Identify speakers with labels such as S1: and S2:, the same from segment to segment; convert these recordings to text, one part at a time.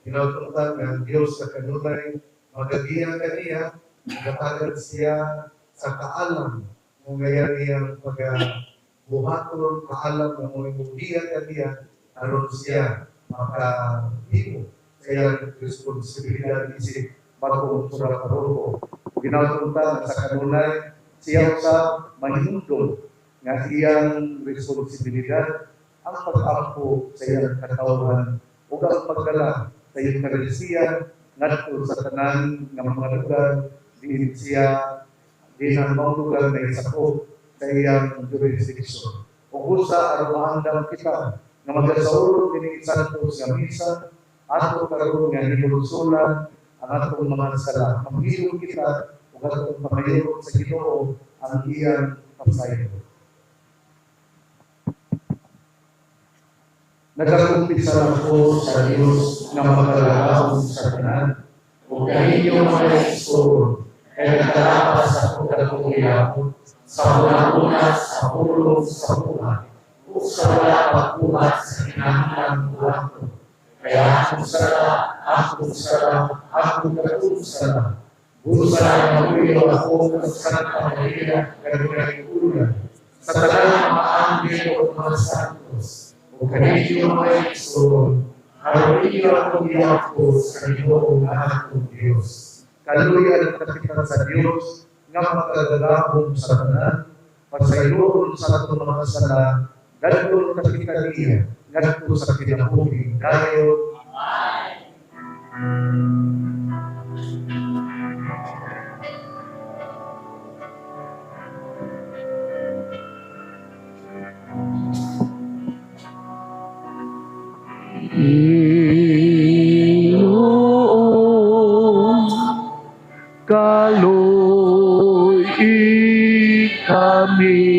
S1: Kinaututan ng Diyos sa kanunay magagiya kaniya, nagatagan siya sa kaalam kung ngayon iyang pagbuhaton kaalam ng mga mugiya kaniya, aron siya makahimo sa iyang responsibilidad isip bagong sa karugo. Kinaututan sa kanunay siya sa mahindol nga iyang responsibilidad
S2: ang pag-ampo sa iyang katawan ug ang pagdala sa iyong karilisiya ngadto sa tanan nga mga lugar diin siya dinang mga lugar na isakop sa iyang jurisdiction. Ug usa aron maandam kita nga magasaulog dinhi santos nga misa ato karon nga hinulsulan ang atong mga sala. Maghilom kita ug atong pamayon sa Ginoo ang iyang pasayo. Nagakumpisa ako sa Diyos na makalahon sa tanan, ug kaninyo mga Igsoon, kay nagkalapas ako katong iyakot, sa una-una sa pulong sa buhay, ug sa wala pagkumat sa kinahanglan buhat ko. Kaya akong sara, busa na mabuyo ako ng Santa Maria, Kagawang Ulan, sa tanan ng mga anghel o mga santos, o kaninyo mga Igsoon, aron inyo akong iyakot sa Ginoo nga akong Diyos. Kaluyan at kapitan sa Diyos, nga magkagalahon sa tanan, pagsayloon sa atong mga sala, dadlon kapitan niya, ngadto sa kinabuhi dayon.
S3: Iyong kaloy kami.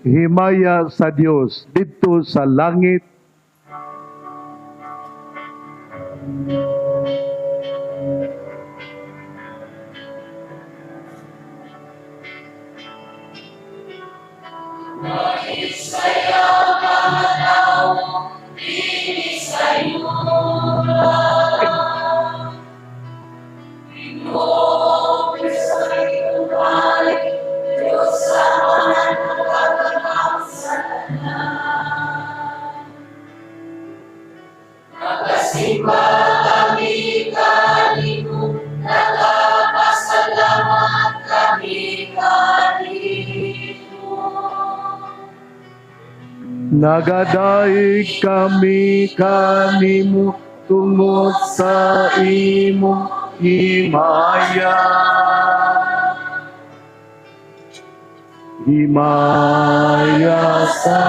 S3: Himaya sa Dios didto sa langit. Nagadaig kami kanimo tungod sa imong himaya. Himaya sa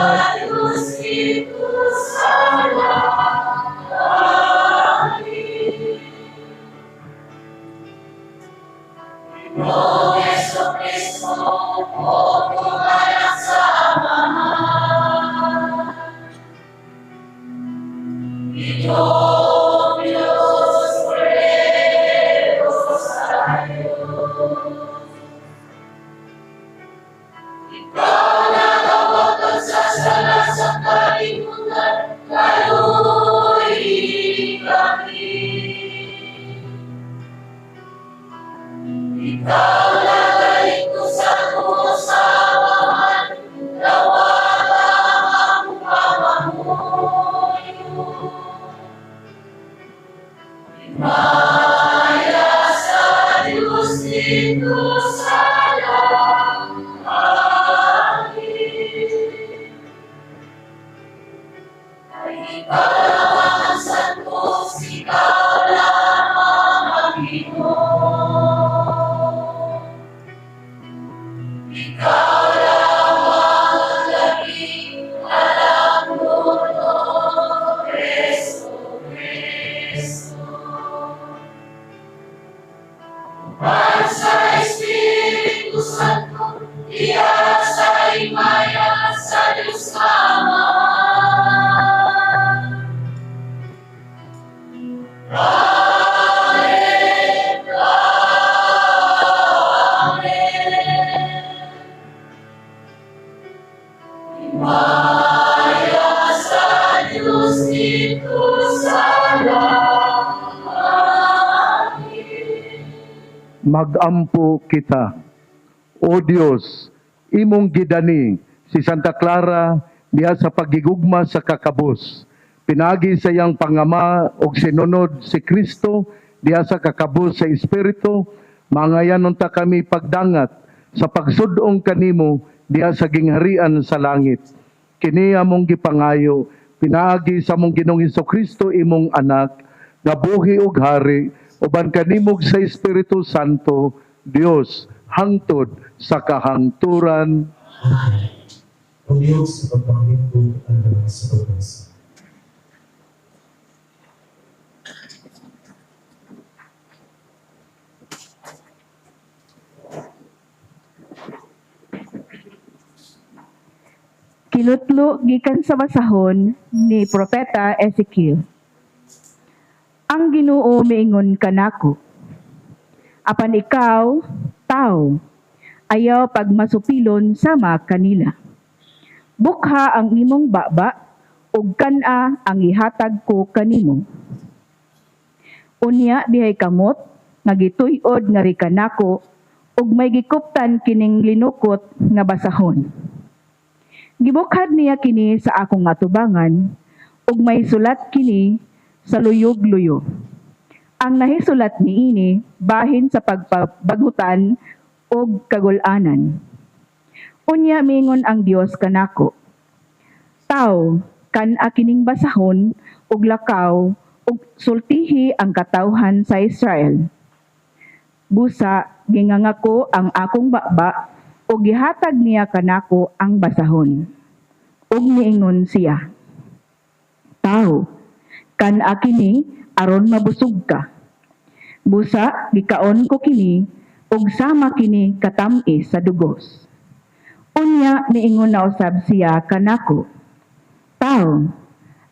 S3: Diyos ito sa langit. Imo Jesu-Kristo, o tumayak sa Amahan. Ito Diyos, Cordero sa Diyos. Ikaw nagawatan sa sala sa kalimutan, kaluhin kami. Ikaw nagaling ko sa kusawahan, nawalang ang pamamuyo. Himaya sa Diyos dito sa ikaw lamang ang santos, ikaw lamang ang Ginoo. Ikaw lamang ang magampo kita. O Dios, imong gidani si Santa Clara diha sa pagigugma sa kakabus. Pinagi sa iyang pangama og sinunod si Kristo diha sa kakabus sa Espiritu, mangayanon ta kami pagdangat sa pagsudong kanimo diha sa gingharian sa langit. Kini among gipangayo, pinaagi sa among Ginoong Hesukristo imong anak, nga buhi ug hari, uban kanimog sa Espiritu Santo, Dios, hangtod sa kahangturan.
S2: Ang Diyos sa pagpanglingkod ang mga sa pagkasa.
S4: Kilutlo gikan sa basahon ni Propeta Ezekiel. Ang Ginoo miingon kanako, apan ikaw, tao, ayaw pagmasupilon sama kanila. Bukha ang imong baba, ug kana ang ihatag ko kanimo. Unya dihay kamot, nga gituy-od nga ri kanako, ug may gikuptan kining linukot nga basahon. Gibukhad niya kini sa akong atubangan, ug may sulat kini sa luyog-luyo. Ang nahisulat niini bahin sa pagpabagutan ug kagul-anan. Unya mingon ang Dios kanako, Tao, kan-a kining basahon ug lakaw ug sultihi ang katawhan sa Israel. Busa gingangako ang akong baba ug gihatag niya kanako ang basahon. Ug niingon siya, Tao, kan-a kini aron mabusog ka. Busa gikaon ko kini ug sama kini katam-is sa dugos. Unya niingon na usab siya kanako, Tao,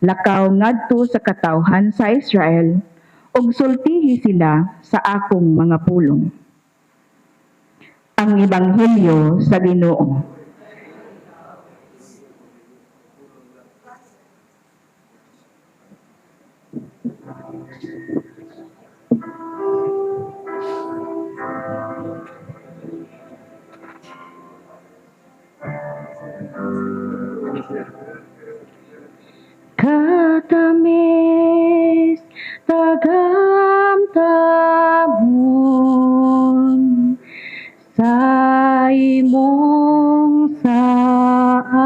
S4: lakaw ngadto sa katawhan sa Israel ug sultihi sila sa akong mga pulong. Ang Ebanghelyo sa Ginoo. Katamis tagamtamon sa imong saan.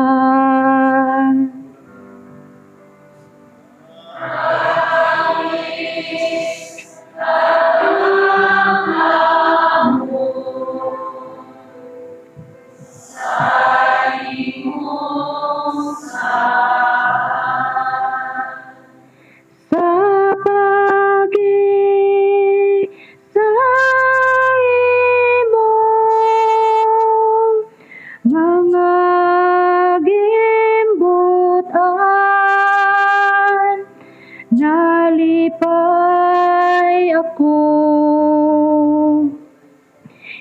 S4: Nalipay ako,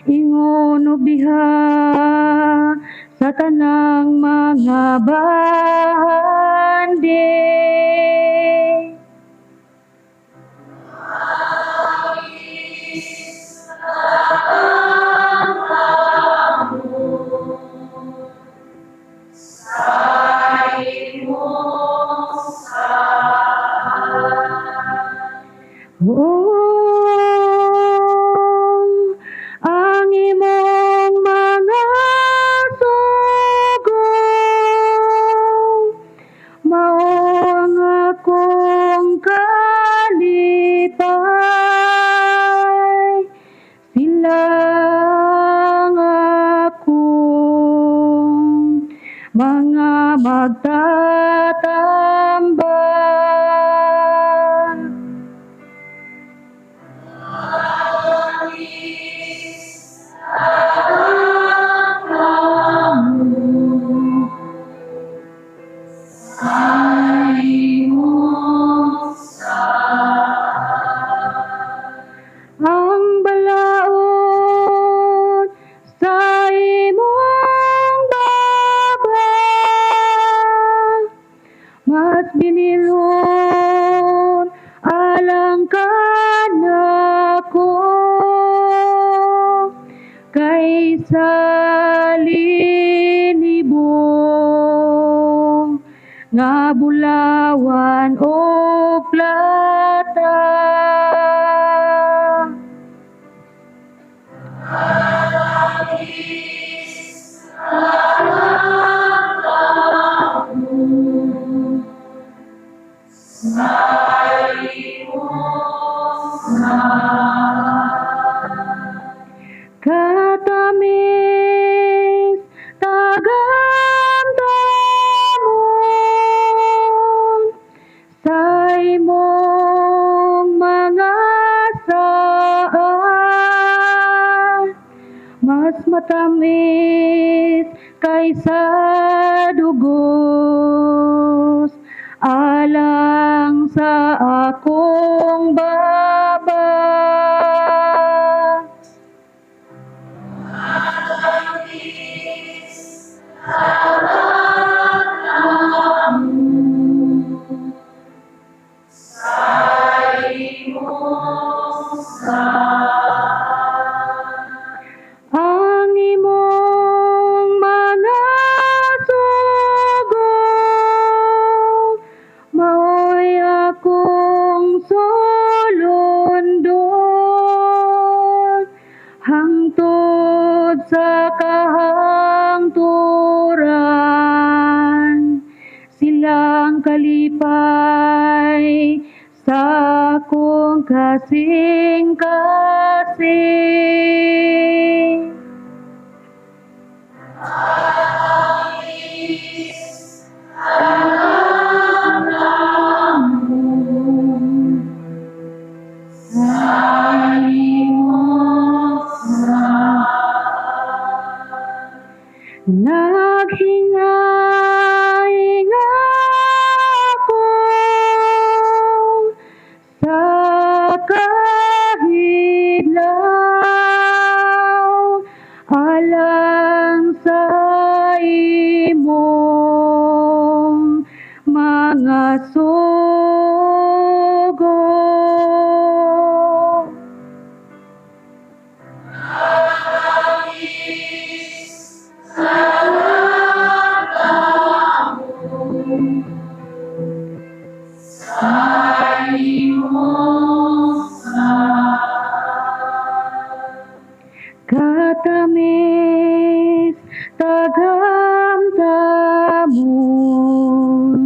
S4: ingon og diha sa tanang mga bandi. Ang imong mga sugong, mao ang akong kalipay, sila ang akong mga magtatambay. Ang balaod sa imong baba, mas binilon alang kanako. nga bulawan o plata. Katamis tagang tamon sa imong mga saan, mas matamis kaysa dugos alang sa akong baba. Ang imong mga sugo mao'y akong sulundon hangtod sa kahangturan. Silang kalipay sa akong kasing-kasing. Naghinga-hinga ako sa kahidlaw alang sa imong mga sugo. Katamis tagang tamon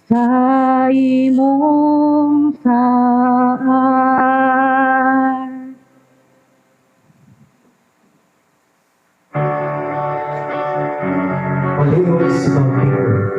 S4: sa imong saan.
S2: Palihog sa pagpiko.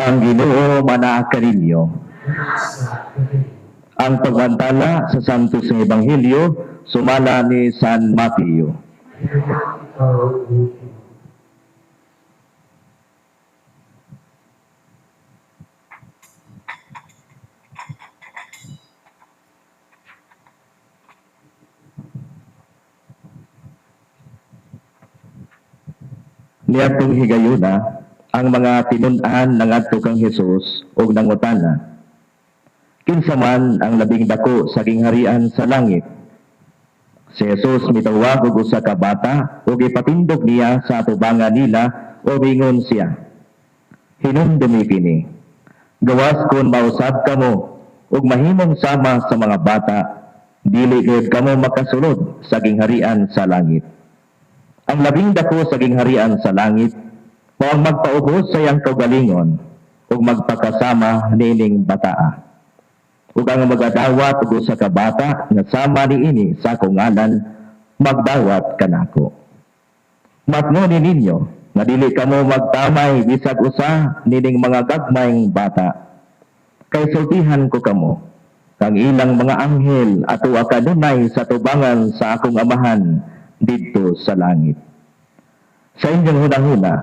S3: Ang Ginoo manaakan ninyo. Ang pagbantala sa Santos nga Ebanghelyo sumala ni San Mateo. Niadtong higayuna ang mga tinun-an nangadto kang Hesus ug nangutana, kinsa man ang labing dako sa gingharian sa langit? Si Hesus mitawag og usa ka bata ug ipatindog niya sa atubangan nila o mingon siya,
S5: Hinumdumi kini. Gawas kon mausab kamo ug mahimong sama sa mga bata, dili gayud kamo makasulod sa gingharian sa langit. Ang labing dako sa gingharian sa langit mao ang magpaubos sa iyang kaugalingon ug magpakasama nining bataa. Ug ang magadawat ug usa ka bata nga sama niini sa akong ngalan, magdawat kanako. Matngon ninyo nga dili kamo magtamay bisag usa nining mga gagmayng bata. Kay sultihan ko kamo, kang ilang mga anghel ato kanunay sa tubangan sa akong amahan didto sa langit. Sa inyong hunahuna,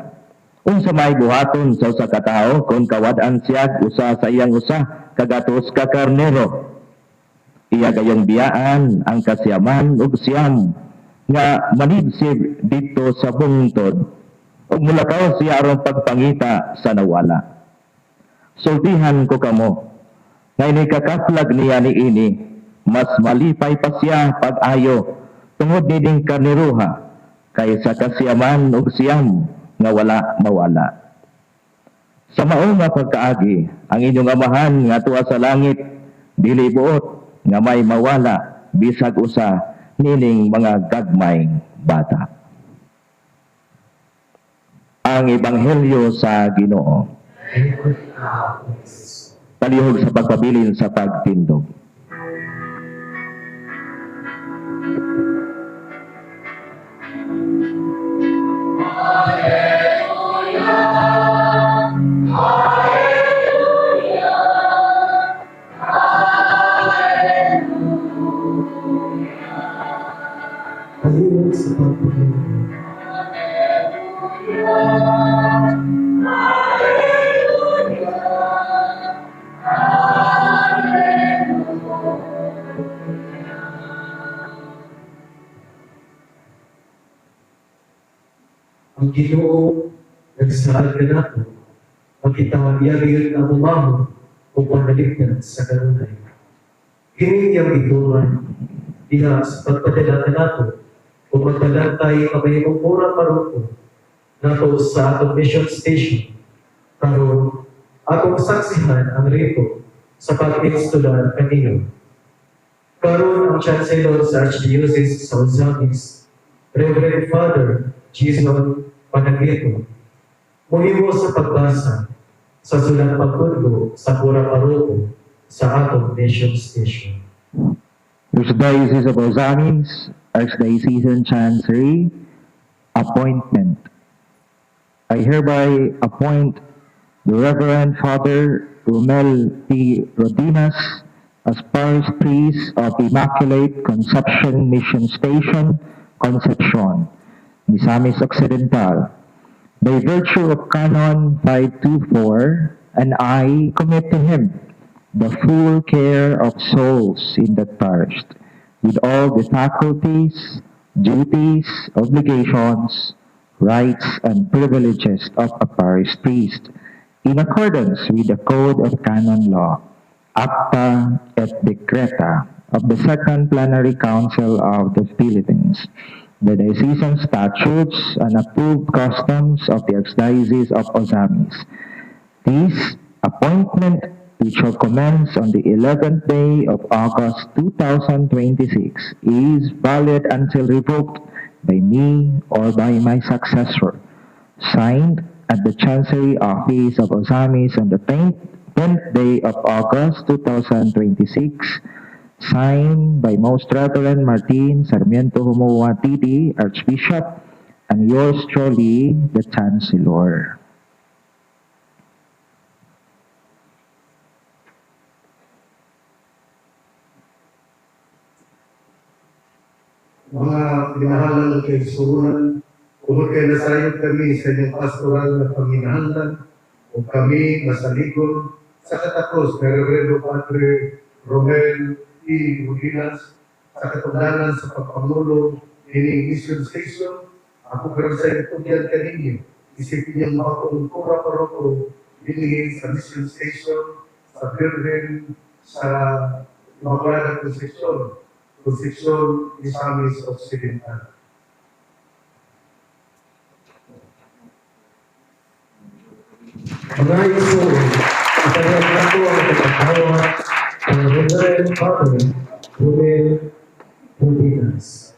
S5: unsa may buhaton sa usa ka tawo kung kawad-an siya usa sa iyang usa kagatos ka karnero? Iya gayong biyaan ang kasiyaman ug siyam nga manibsib didto sa bungtod ug mulakaw siya aron pagpangita sa nawala. Sultihan ko kamo, ngay kakaplag niya niini, mas malipay pa siya pag-ayo tungod nining karniruha kaysa kasiyaman ug siyam nga wala mawala. Sa mao nga pagkaagi, ang inyong amahan nga tuwa sa langit, dili buot nga may mawala bisag usa nining mga gagmayng bata. Ang Ebanghelyo sa Ginoo. Palihog sa pagpabilin sa pagtindog.
S2: Palihog sa pagpabilin. Ang Ginoo nagsaad ka nato, magkitawag iya gayon ang umahon o panaligtan sa kanunay. Kini iyang ituman, diha sa pagpadala ka nato, o magdala tayo kabayang mura paruto, nato sa atong mission station, karon atong saksihan ang rito sa pag-instalar kanino. Karon ang Chancellor sa Archdiocese sa Ozamis, Reverend Father Jason Panagito, muhibo sa pagbasa sa sulat pagtudlo sa Pura Paruto sa atong mission station.
S5: Archdiocese of Ozamis, Archdiocesan Chancery, appointment. I hereby appoint the Reverend Father Romel P. Rodinas as Parish Priest of Immaculate Conception Mission Station, Concepcion, Misamis Occidental. By virtue of Canon 524, and I commit to him the full care of souls in that parish, with all the faculties, duties, obligations, rights, and privileges of a parish priest, in accordance with the Code of Canon Law, Acta et Decreta of the Second Plenary Council of the Philippines, the diocesan statutes and approved customs of the Archdiocese of Ozamis. This appointment, which shall commence on the 11th day of August 2026, is valid until revoked by me or by my successor. Signed at the Chancery Office of Ozamis on the 10th day of August 2026, signed by Most Reverend Martin Sarmiento Humua TD, Archbishop, and yours truly, the Chancellor.
S1: Mga pinahalang kaigsuunan, kung kay nasayod kami sa inyong pastoral na panginahalan, o kami masalikon sa katapos na Reverendo Padre Romel P. Rodinas, sa katungdanan sa pagpamulo ining mission station, ako karon sa itugyan kaninyo, isipin niyang makatungkura paroko dinhi sa mission station, sa building, sa Immaculada Concepcion Misamis Occidental.
S2: Mga igsoon, isagad na ko ang pagkakawa ng Reverend Father Romel Rodinas.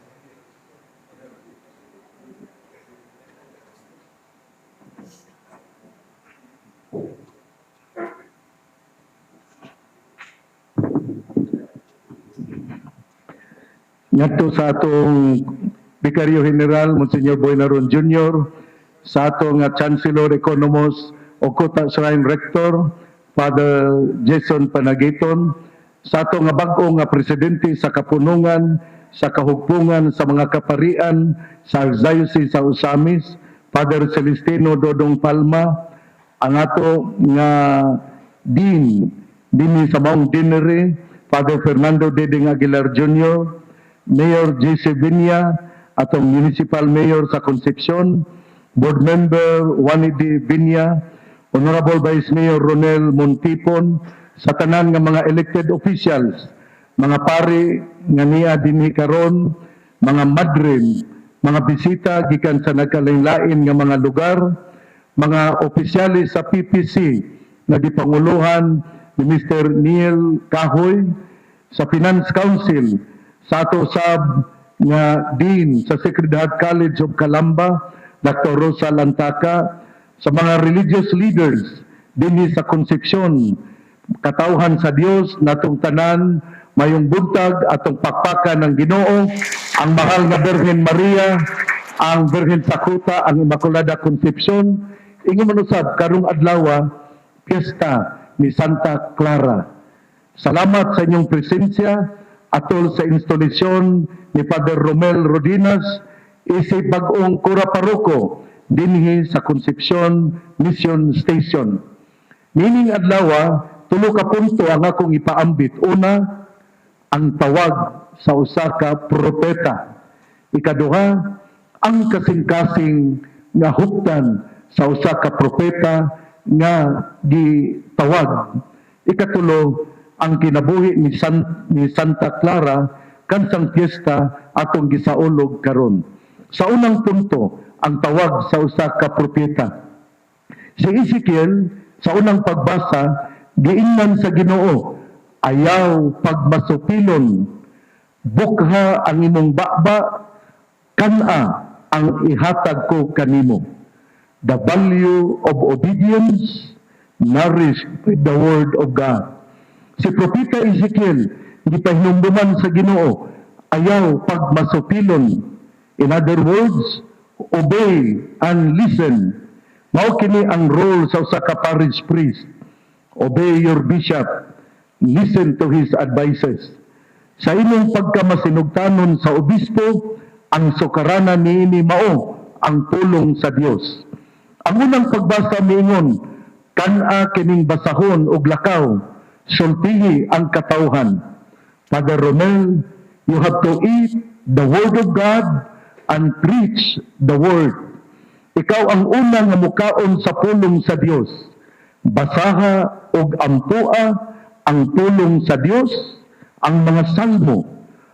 S3: Ngadto sa atong Vicario General Monsignor Boy Naron Jr., sa atong Chancellor Economos o Kota Shrine Rector Father Jason Panagiton, sa atong bag-o nga presidente sa kapunungan sa kahugpungan sa mga kaparian sa Archdiocese sa Osamis, Father Celestino Dodong Palma, ang ato nga Dean dinhi sa Mount Dinere, Father Fernando Dedeng Aguilar Jr., Mayor J.C. Viña, atong Municipal Mayor sa Concepcion, Board Member Juan D. Viña, Honorable Vice Mayor Ronel Montipon, sa tanan nga mga elected officials, mga pari nga niya dinhi karon, mga madrin, mga bisita gikan sa nagkalain-lain nga mga lugar, mga opisyalis sa PPC na gipanguluhan ni Mr. Neil Kahoy, sa Finance Council, sa ato sab nga Dean sa Sacred Heart College of Calamba, Dr. Rosa Lantaka, sa mga religious leaders dinhi sa Concepcion, katawhan sa Dios natong tanan, mayong buntag atong pakpakan ng Ginoo, ang mahal nga Birhen Maria, ang Birhen Sakuta, ang Immaculada Concepcion, ingon man usab karong adlaw piyesta ni Santa Clara. Salamat sa inyong presensya atol sa instalasyon ni Father Romel Rodinas, isip bag-ong Kura Paroko dinhi sa Concepcion Mission Station. Nining adlaw, tulo ka punto ang akong ipaambit. Una, ang tawag sa usa ka propeta. Ikaduha, ang kasing-kasing nga huptan sa usa ka propeta nga gitawag. Ikatulo, ang kinabuhi ni Santa Clara kansang piyesta atong gisaulog karon. Sa unang punto, ang tawag sa usa ka propeta. Si Ezekiel sa unang pagbasa giingnan sa Ginoo, ayaw pagmasupilon, bukha ang imong bakba, kana ang ihatag ko kanimo. The value of obedience nourished with the word of God. Si Propeta Ezekiel, gipahinumduman sa Ginoo, ayaw pagmasupilon. In other words, obey and listen. Mao kini ang role sa usa ka parish priest. Obey your bishop. Listen to his advices. Sa imong pagkamasinugtanon sa obispo, ang sukaranan niini mao ang pulong sa Dios. Ang unang pagbasa miingon, kana kining basahon og lakaw, sultihi ang katawhan. Father Romel, you have to eat the word of God and preach the word. Ikaw ang unang nga mukaon sa pulong sa Dios. Basaha og ampua ang pulong sa Dios, ang mga salmo.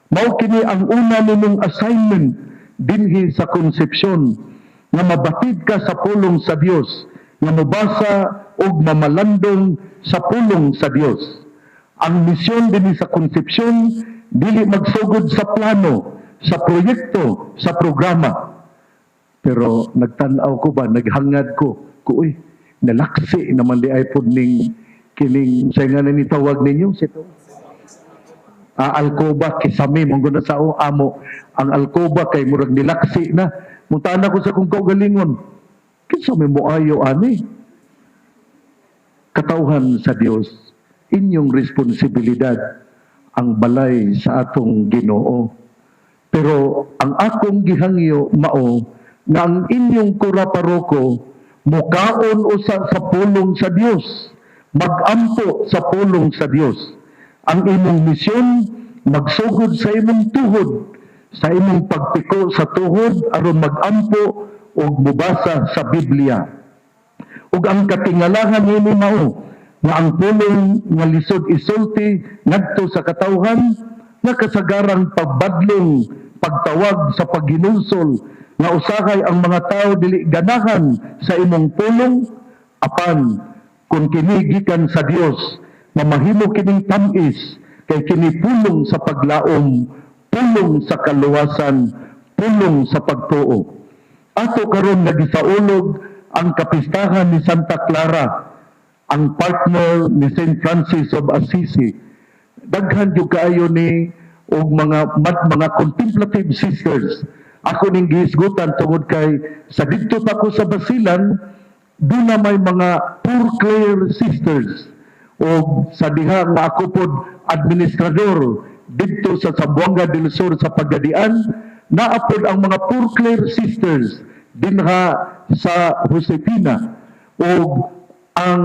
S3: Mao kini ang una nimong assignment dinhi sa Concepcion, nga mabatid ka sa pulong sa Dios, nga mabasa og mamalandong sa pulong sa Dios. Ang misyon dinhi sa Concepcion dili magsugod sa plano, sa proyekto, sa programa. Pero nagtanaw ko ba, naghangad ko, uy, nalaksi naman di ay po ning kining sa nga ni tawag ninyo sito. Alcoba kisami mong guna sa amo. Ang alcoba kay murag nilaksi na. Muntaan ako sa kung kaugalingon. Kisami mo ayo ani. Katawhan sa Dios, inyong responsibilidad ang balay sa atong Ginoo. Pero ang akong gihangyo mao nga ang inyong Kura Paroko mukaon usa sa pulong sa Dios, magampo sa pulong sa Dios. Ang imong misyon magsugod sa imong tuhod, sa imong pagpiko sa tuhod aron magampo og mubasa sa Biblia. Ug ang katingalahan nini mao nga ang pulong nga lisod isulti ngadto sa katawhan nga kasagarang pagbadlong pagtawag sa paghinulsol nga usahay ang mga tao dili ganahan sa imong pulong apan kung kini gikan sa Dios na mahimo kining tamis kay kini pulong sa paglaom, pulong sa kaluwasan, pulong sa pagtuo. Ato karon nga gisaulog ang kapistahan ni Santa Clara, ang partner ni St. Francis of Assisi. Daghan jud kaayo ni og mga contemplative sisters. Ako ning gihisgutan tungod kay sa didto pa ko sa Basilan, doon na may mga Poor Clare sisters o sa diha nga ako pod administrador dito sa Zamboanga del Sur sa Pagadian, naapod ang mga Poor Clare sisters dinha sa Josefina o ang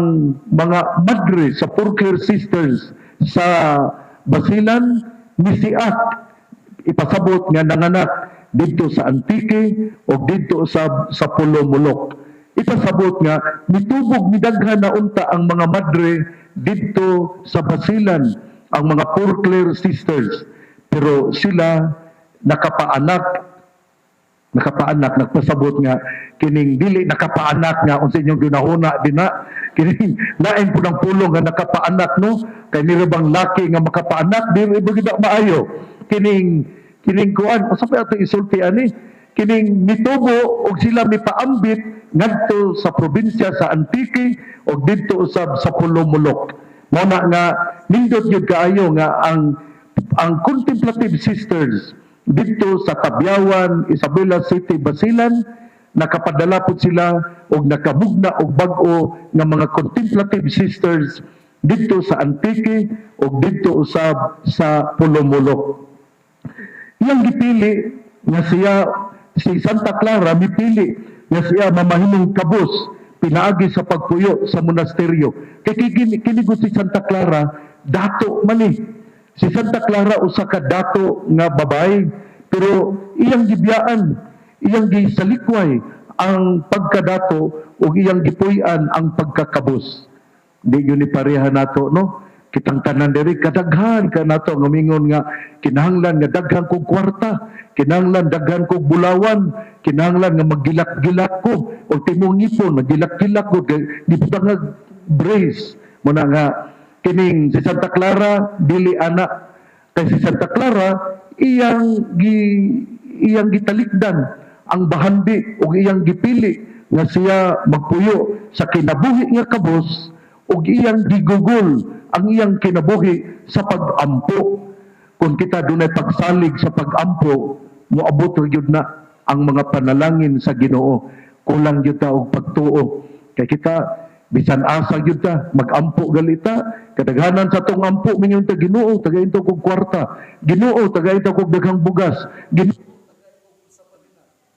S3: mga madre sa Poor Clare sisters sa Basilan misiat ipasabot nga nanganak dito sa Antique o dito sa Pulomulok. Ipasabot nga mitubog midaghan na unta ang mga madre dito sa Basilan, ang mga Poor Clare sisters, pero sila nakapaanak nagpasabot nga kining dili nakapaanak nga unsa inyong ginahuna dina kining lain po ng pulong nga nakapaanak no kay nirabang laki nga makapaanak dili ba gid maayo kining kuan usa pa ato isulti ani kining mitubo og sila mipaambit ngadto sa probinsya sa Antique o dito sa Pulomulok. Mao na nga nindot gyud kaayo nga ang contemplative sisters dito sa Tabyawan, Isabela City, Basilan, nakapadala po sila o nakamugna og bag-o nga mga contemplative sisters dito sa Antique o dito sa Pulomulok. Iyang gipili nga si Santa Clara mipili nga siya mamahimong kabus pinaagi sa pagpuyo sa monasteryo. Kay kinigo si Santa Clara dato man ni. Si Santa Clara usa ka dato nga babay pero iyang gibiyaan, iyang gisalikway ang pagkadato o iyang gipuy-an ang pagkakabus. Di yun ni pareha nato no? Kitang tanan diri kadaghan ka nato nga mingon nga kinahanglan nga daghan kog kwarta, kinahanglan daghan kog bulawan, kinahanglan nga maggilak-gilak ko o timong ipon maggilak-gilak ko gibutang brace mo na nga kining si Santa Clara dili anak kay si Santa Clara iyang gitalikdan ang bahandi o iyang gipili nga siya magpuyo sa kinabuhi nga kabus o iyang gigugol ang iyang kinabuhi sa pag-ampo. Kung kita dunay pagsalig sa pag-ampo, moabot gyud na ang mga panalangin sa Ginoo. Kulang gyud ta og pagtuo. Kay kita bisan asa gyud ta mag-ampo galita, kadaghanan sa tong ampo mingon ta Ginoo, tagayin ta kog kwarta. Ginoo, tagayin ta kog daghang bugas. Ginoo,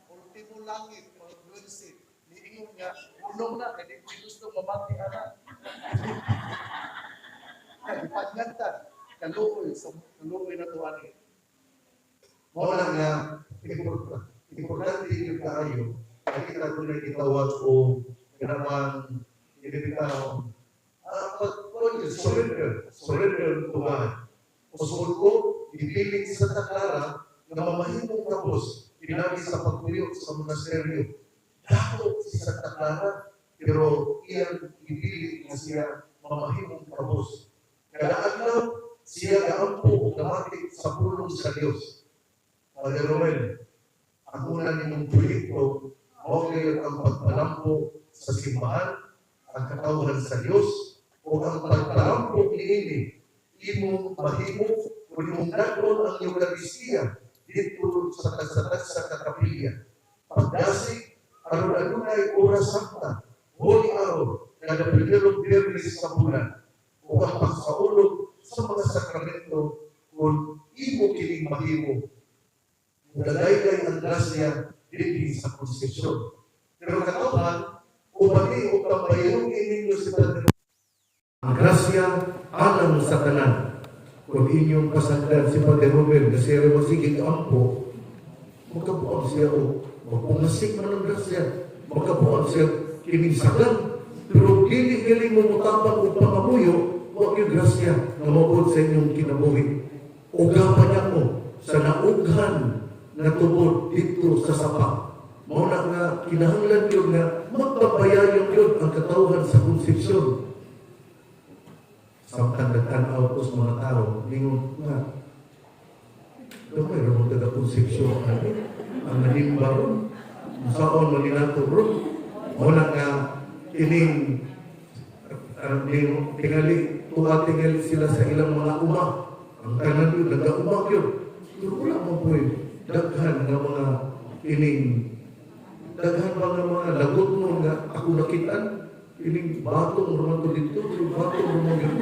S1: Ultimo langit, mag-blessed. Niingon nga, unong na, kaya di gusto mamati anak. Ipagyantan, kaluoy na to ani. Mao lang nga, importante yung kaayo, nakita ko na itawag o kanamang inibitaw, surrender to God. Usul ko, ipiling sa Santa Clara na mamahimong kapos, pinagi sa pagpuyo sa monasteryo. Dato si Santa Clara, pero iyang ipiling na siya mamahimong kapos. Kada adlaw siya gaampo o gamati sa pulong sa Dios. Father Romel, ang una nimong proyekto, okay ang pagpalampo sa simbahan, ang katawan sa Dios, o ang pagpalampo niini, imong mahimo, o imong nagron ang Eucharistia dito sa kakapilya. Pagdasig, aron adunay oras santa, Holy Hour, kada primerong Biyernes sa bulan, o ang pagsaulog sa mga sakramento kung imo kining mahimo. Dagay ang grasya dili sa konsepsyon. Pero katawhan, ubani o pambayong ininyo si Padre. Ang grasya alam sa tanan. Kung inyong pasagdan si Padre Robert, kasi rin masigig ampo, magkabuang siya o magpungasik man ang grasya, magkabuang siya kinisagan. Pero dili mo mutapang o pangamuyo, huwag yung grasya na mabot sa inyong kinabuhi. Ugapan niya mo sa naughan na tubod dito sa sapa. Mauna nga, kinahanglan yun nga, magpapayayon yun ang katawhan sa konsepsyon. samtang nagtanaw ko sa mga tao, ningon nga, gamay ramang taga-konsepsyon ang nanimba ron. Saan maninato ron? Muna nga, ining tingali, tingali sila sa ilang mga uma. Ang tanan yun, nag-umag yun. Pero wala mo po daghan nga mga ining, daghan ba nga mga lagot mo nga ako nakitaan, ining batong naman to dito, yung batong naman yun.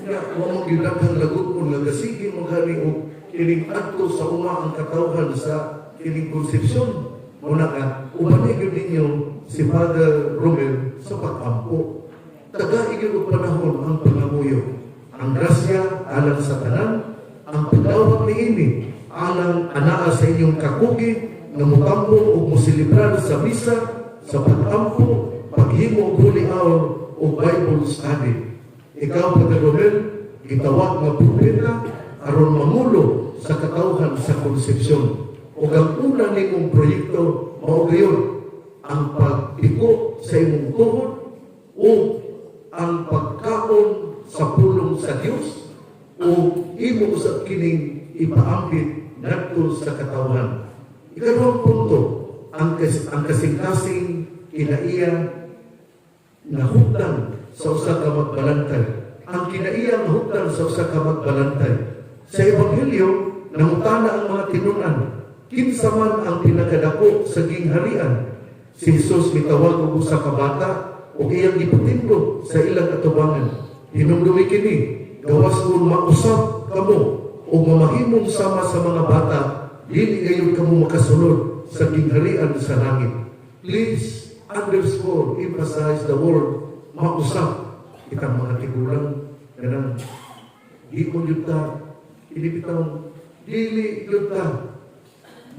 S1: Nga, wala mo daghan lagot mo nga gasigi mo gani o ining adto sa uma ang katawhan sa ining konsepsyon. Muna nga, ubanig yun ninyo si Father Romel sa pag-ampo. Taga-igil o panahon ang pangamuyo. Ang grasya alang sa tanan, ang pagdawat ni ini alang anaa sa inyong kakugi na mutampo o musilibrar sa misa, sa pag-ampo, paghimo o holy hour o Bible study. Ikaw, Father Romel, gitawag nga propeta aron mamulo sa katawhan sa konsepsyon. O ang una nimong proyekto, mao gayon ang pagtiko sa imong tuhod o ang pagkaon sa pulong sa Dios o imo usab kining ipaambit ngadto sa katawhan. Ikaduhang punto, ang kasing-kasing kinaiya na hugdan sa usa ka magbalantay. Ang kinaiya na hugdan sa usa ka magbalantay. Sa Ebanghelyo, nangutana ang mga tinunan, kinsa man ang pinakadako sa gingharian. Si Jesus mitawag og usa ka bata o iyang ipatindog sa ilang atubangan. Hinumdumi kini, gawas kung mausap kamo o mamahimong sama sa mga bata, dili gayon kamo makasunod sa gingharian sa langit. Please underscore, emphasize the word mausap. Itang mga tigulang, ganang, di mo yun ta, inipitang, dili yun ta,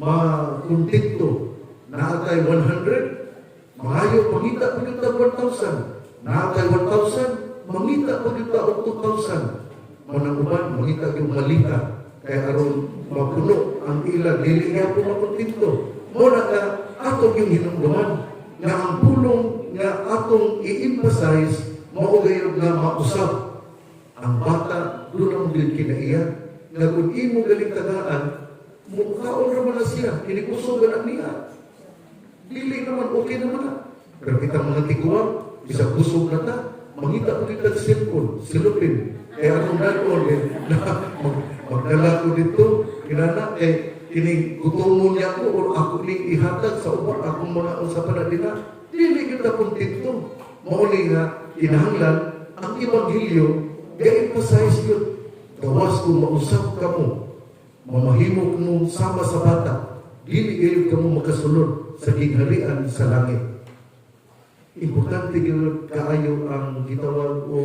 S1: makuntikto, naatay 100, mangayo, pangita po yun ta 1,000, naatay 1,000, mangita po dito o 2,000. Mananguban, mangita yung malita. Kaya aron mapuno ang ila, dili nga po makuntinto. Muna ka, atong yung hinungguman, nga ang pulong nga atong i-emphasize, maugayog nga mausap. Ang bata, doon ang din kinaiya, nga kung imo galing tagaan, mukhaon naman na siya, kinikusogan ang niya. Dili naman, okay naman na. Pero kitang mga tiguang, isa kusog na ta, mangita ko dito sa cellphone, silupin. Kaya akong ganoon magdala ko dito, kinana, kining gutomon niya ko, o ako ning ihatag sa ubat, akong mga usapan na nila, dili kita kong tito. Mauli nga, kinahanglan, ang Ebanghelyo, ga-emphasize yun. Gawas kung mausap ka mo, mamahimo mo sama sa bata, dili gayon ka mo makasunod sa gingharian sa langit. Importante yun kaayo ang gitawag o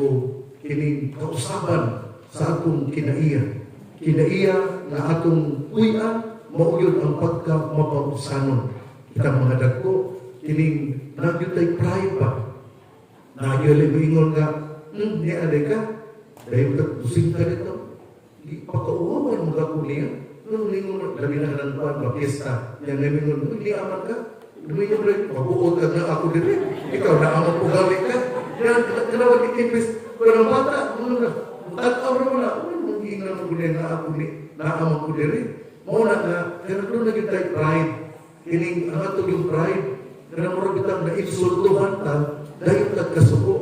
S1: kining kausaban sa atong kinaiya. Kinaiya na atong kuya, mao yun ang pagka-mapausanon. Itang mga dagko, kining nagyutay pride ba? Nagyuli mo ingon nga, di aday ka, dahil pusing ka dito. Di pagkauwaman mo ka po niya. Nung lingon, labi na ng buwan, mapista, yan na lingon, hindi aman ka. Luminom rin, mabuot ka na ako din. Ikaw na ang pugalik ka. Yan, kalawag ikipis. Pero bata, ano na, tataw na wala. Ano, hindi na magunin na ako ni, naamang ko din. Mauna na, kaya doon naging tayo pride. Kining, ang ato yung pride, na mura bitang na insultuhan ta, dahil nagkasuko.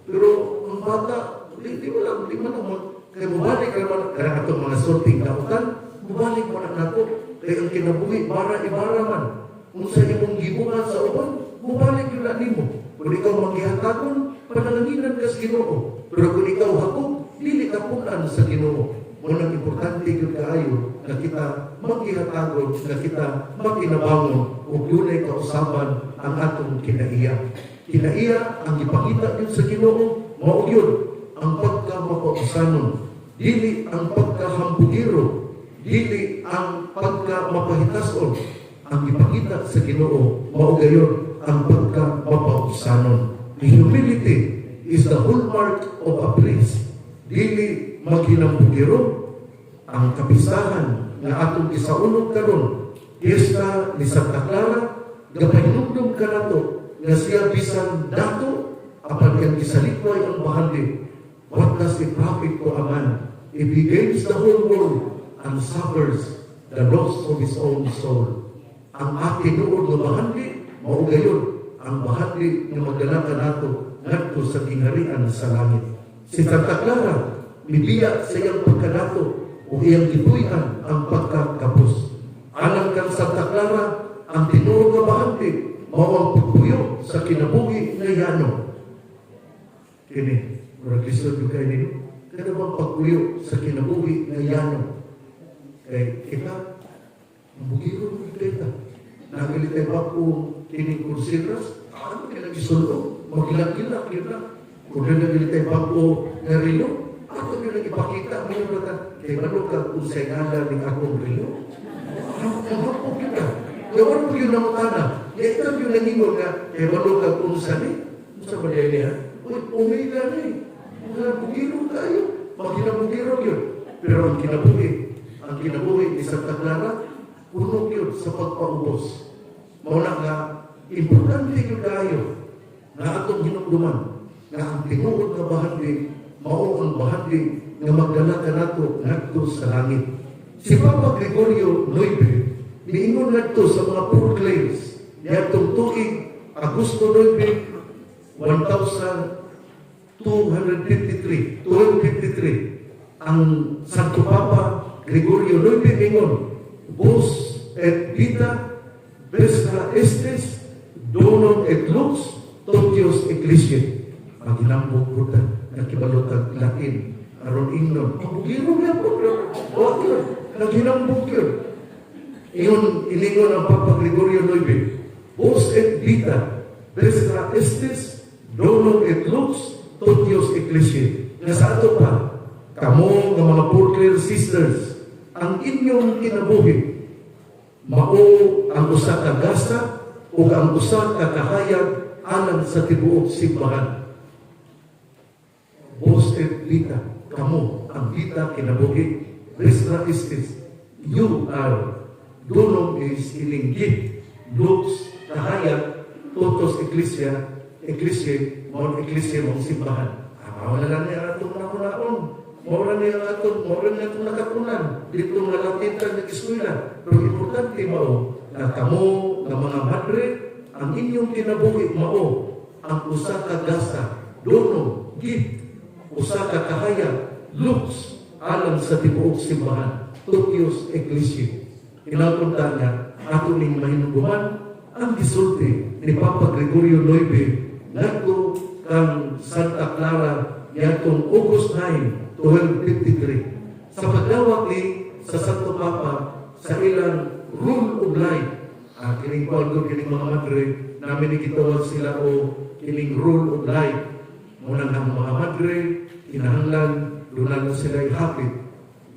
S1: Pero, ang bata, di wala, di man naman. Kaya bubalik ka naman, kaya atong mga sorting nautan, bubalik mo na nato. Kaya ang kinabuhi, bara-ibara man. Kung sa imong gibungan sa uban, mubalik yun na nimo. Kung ikaw magihatagon, panalanginan ka sa Ginoo. Pero kung ikaw hakog, dili ka punan sa Ginoo. Munang importante yun kaayo na kita magihatagon, na kita magkinabangon, kung yun ay kausaban ang atong kinaiya. Kinaiya ang ipakita yun sa Ginoo, mao yun ang pagka-mapausanon. Dili ang pagka-hambugiro, dili ang pagka-mapahitason. Ang ipakita sa Ginoo, mao gayon ang pagka-mapausanon. Humility is the hallmark of a priest. Dili maghinambugiro. Ang kapistahan na atong isaunog karon, Fiesta ni Santa Clara, gapahinumdum ka nato nga siya bisan dato apan yang gisalipay ang bahandi.
S2: What does it profit to a man if he gains the whole world and suffers the loss of his own soul? Ang ating nood na bahandi, mao gayon ang bahandi nga magdala ka nato ngadto sa gingharian sa langit. Si Santa Clara mibiya sa iyang pagkanato o iyang gipuy-an ang pagkakapos. Alang kang Santa Clara, ang tinuod nga bahandi mao ang pagpuyo sa kinabuhi nga yano. Kini, murag lisod yung kayo nino. Kaya bang pagpuyo sa kinabuhi nga yano? Kaya kita, mabugiro mo kita. Nagalitay ba kung kining konsidras? Ano kaya nag-isulo? Magilak-gilak yun na. Kung nagalitay ba ko nga rilo? Ako nyo nag-ipakita mo yung mata. Kaya ano ka kung sa ngala ng akong rilo? Ano po kita? Gawin mo yun ang utana. Kaya ito yung nangingon nga. Kaya ano ka kung sa ni? Sa balay niya? Uy, umila na eh. Magilak-bugiro tayo. Magilak-bugiro yun. Pero ang kinabuhi ni Santa Clara, puno yun sa pagpaubos. Mauna nga, importante yun tayo na atong hinumduman na ang tinuod na bahandi, mao ang bahandi nga magdala ka nato ngadto sa langit. Si Papa Gregorio IX, niingon ngadto sa mga proclaims niya itong tuig Agosto 9, 1253, ang Santo Papa Gregorio IX niingon, Vos et vita vestra estes donum et lux totios ecclesiae. Maginambog po ta, nakibalotag Latin, aron ingnon. Pabugiro niya po, o yun, naginambog yun. Iyon, ilingon ang Papa Gregorio IX. Vos et vita vestra estes donum et lux totios ecclesiae. Nga sa ato pa, kamo ng mga Portler sisters, ang inyong kinabuhi, mao ang usa ka gasa o ang usa ka kahayag alang sa tibuok simbahan. Vos et vita, kamo ang vita kinabuhi, vestra estis, you are, dunong is ilinggit, lux, kahayag, totos ecclesia, mao mong simbahan. Wala lang niya atong nakunaon. Mawala niya atong nakakunan. Dito nga Latin ka nag-eskwela. Pero importante mao na kamo nga mga madre, ang inyong kinabuhi mao ang usa ka gasa, dono, gift, usa ka kahayag, lux, alang sa tibuok simbahan, totios ecclesiae. Kinaupunta niya, ato ning mahinungguman, ang gisulti ni Papa Gregorio IX, nagto kang Santa Clara, yatong August 9, 1253. Sa pagdawat ni sa Santo Papa sa ilang rule of life, kining paldo, kining mga madre, namin ikitawag sila o kining rule of life. Munang ang mga madre, kinahanglan, doon sila yung habit.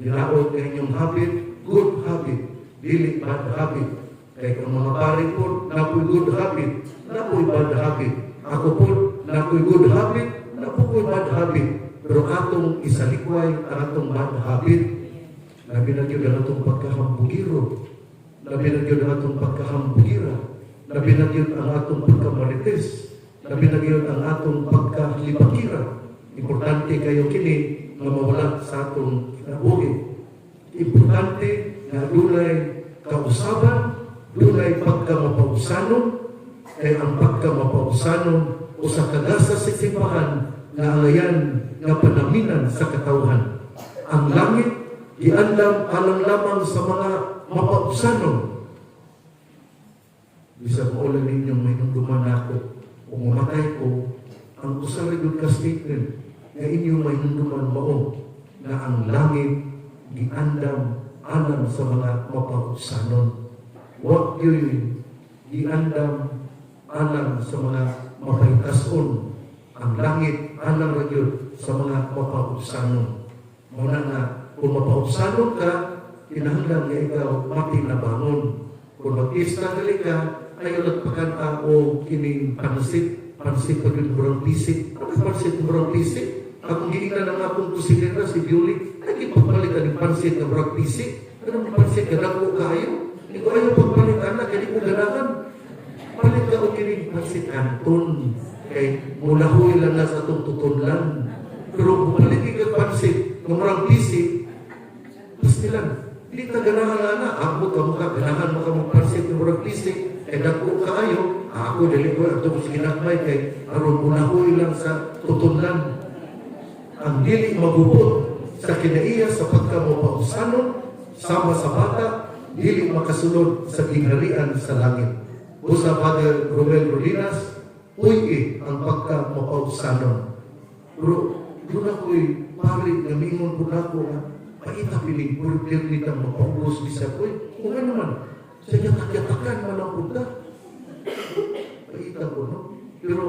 S2: Ginaot ng inyong habit, good habit, dili bad habit. Kaya kung mga pare po, napoy good habit, napoy bad habit. Ako po, napoy good habit, napoy bad habit. Pero atong isalikway ang atong bad habit, labi na yun ang atong pagkahambugiro, labi na yun ang atong pagkahambugira, labi na yun ang atong pagkamarites, labi na yun ang atong pagkalibakira. Importante kayo kini na mawala sa atong kinabuhi. Importante na dunay kausaban, dunay pagkamapausanon, kaya ang pagkamapausanon o sa kagasa sa simbahan na alayan nga panaminan sa katawhan. Ang langit, iandam alang lamang sa mga mapausanon. Bisa mo ulan ninyong may nungduman ako, o mamatay ko, ang usaligod ka statement na inyong may nungduman mao na ang langit, iandam alang sa mga mapausanon. Huwag yun, iandam alang sa mga mapahitason. Ang langit, alang na yun sa mga mapausanon. Muna nga, kung mapausanon ka, kinahanglan nga ikaw matinabangon. Kung mag-pista gali ka, ayaw nagpakanta o kining pansit pag yung murang pisik. Ano pansit murang pisik? Akong giingnan ng akong kusinera si Bioli, ay di pagpalit ka ng pansit na murang pisik. Ano ng pansit ka dako kayo? Hindi ko ayaw pagpalitan na, kaya di ko ganahan. Palit ka o kining pansit Anton. Kay mulahoy lang na sa itong tutunlan. Pero bumalik ka pansit, ng murang bisik, mas nilang, hindi ka ganahan na, ako ka mukha, ganahan mo ka mong pansit ng murang bisik, kaya dako ka kayo, ako dali ko, ito ko sinakmay kay, aron muna ko ilang sa tutunlan. Ang dili magubot sa kinaiya sa pagkamupausanon, sama sa bata, dili makasunod sa gingharian sa langit. Busa Father Romel Rolinas, uy ang pagkamupausanon. Pero doon ako'y pari na mingon po na ako na paita piling purpir nita mapaubos bisa ko'y kung ano man sa yatak-yatakan man ang punta. Paita ko, no? Pero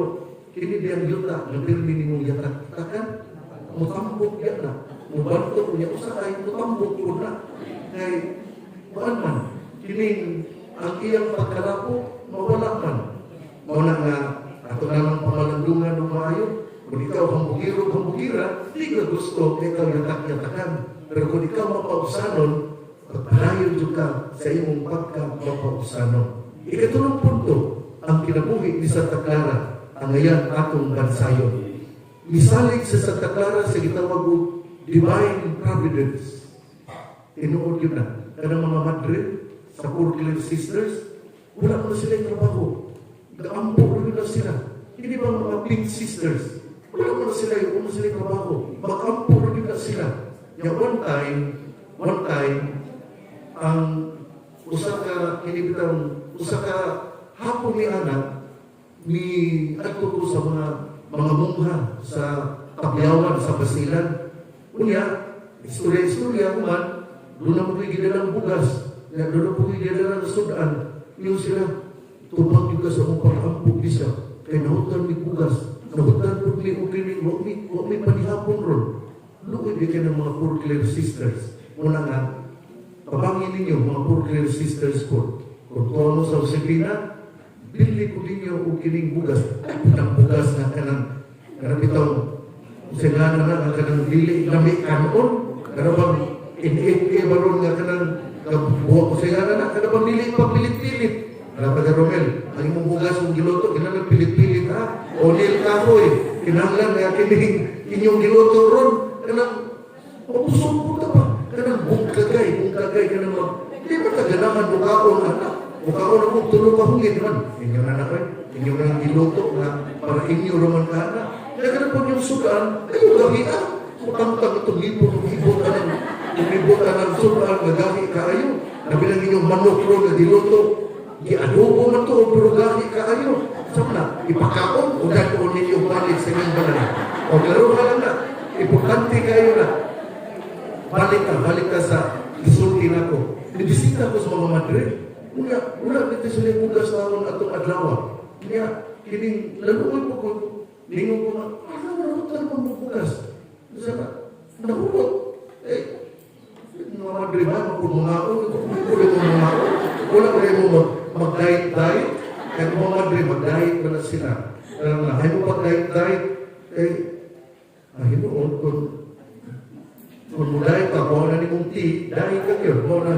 S2: kini diyang yuta na pirmi mong yatak-yatakan, mutambok yan na. Mubanto ko niya usakay, mutambok ko na. Kaya, kuan man, kining ang iyang pagkalapo, mawala man. Mauna nga, ato namang pamalandungan ng maayo, kung ikaw hambugiro-hambugira, di ka gusto, ikaw yatak-yatakan. Pero kung ikaw mapausanon, pagpalayon ka sa iyong pagka-mapausanon. Ikatulong punto, ang kinabuhi ni Santa Clara, ang ngayon atong bansayon. Misalig sa Santa Clara sa gitawag o Divine Providence. Tinuod yun na. Kanang mga madre, sa Poor Clare Sisters, wala mo na sila yung trabaho. Gaampo rin na sila. Hindi ba mga Pink Sisters? Wala mo na sila yung trabaho. Mag-ampo rin na sila. Yung one time, ang usa ka hapon ni anak, ni adto ko sa mga mungha sa Tabyawan, sa Basilan. Unya, istorya man, doon na mo kayo gidalang bugas, doon na po kayo gidalang sudan, yung sila, tubag yung sa mong pag-ampog bisa, kaya nahutan may bugas, nahutan po may ukinig, wag may panihapon ron. Lukid di kayo ng mga Poor Clare Sisters. Muna nga, pabangin ninyo, mga Poor Clare Sisters ko. Kung tuwa mo sa Josefina, bili ko ninyo o kining bugas. Ang bugas na kanang bitaw, usengana na kanang dili lamig kanon, kanang in-8 baron nga kanang buwa usengana na, kanang dili papilit-pilit. Father Romel, ang imong bugas mong giloto, kinang pilit-pilit ha? Onil kahoy, kinahanglan nga kining inyong giloto ron, kanang mapusong po ito pa, kanang bungkagay, kanang hindi ba taganaman mukaon, anak? Mukaon akong tulong kahungit man. Inyong anak ko, inyong nang giloto na para inyo roman ka anak. Kaya kanang po yung sudan, kayo gabi Mutang-tang itong ibon ka ng sudan, nagahi ka ayo. Nabilang inyong manok ron na giloto, giadobo na to, pero gahi ka ayo. Saan na? Ipakaon o datoon ninyo balik sa inyong banan. O laro ka lang na. Importante kayo na. Balik ka sa isulti na ko. Nibisita ko sa mga madre. Wala dito sila bugas naman atong adlaw. Kaya, kining laluoy po ko, lingon ko na, narutan mo mo bugas. Sana, nahulot. Mga madre ba, magpumungaon, wala ko rin mo mag-diet-diet. Kaya mga madre, mag-diet ba na sila? Ay mo mag-diet-diet, hinuon kung mudahit ka, kung na ni mong tea, dahil ka yun, kung na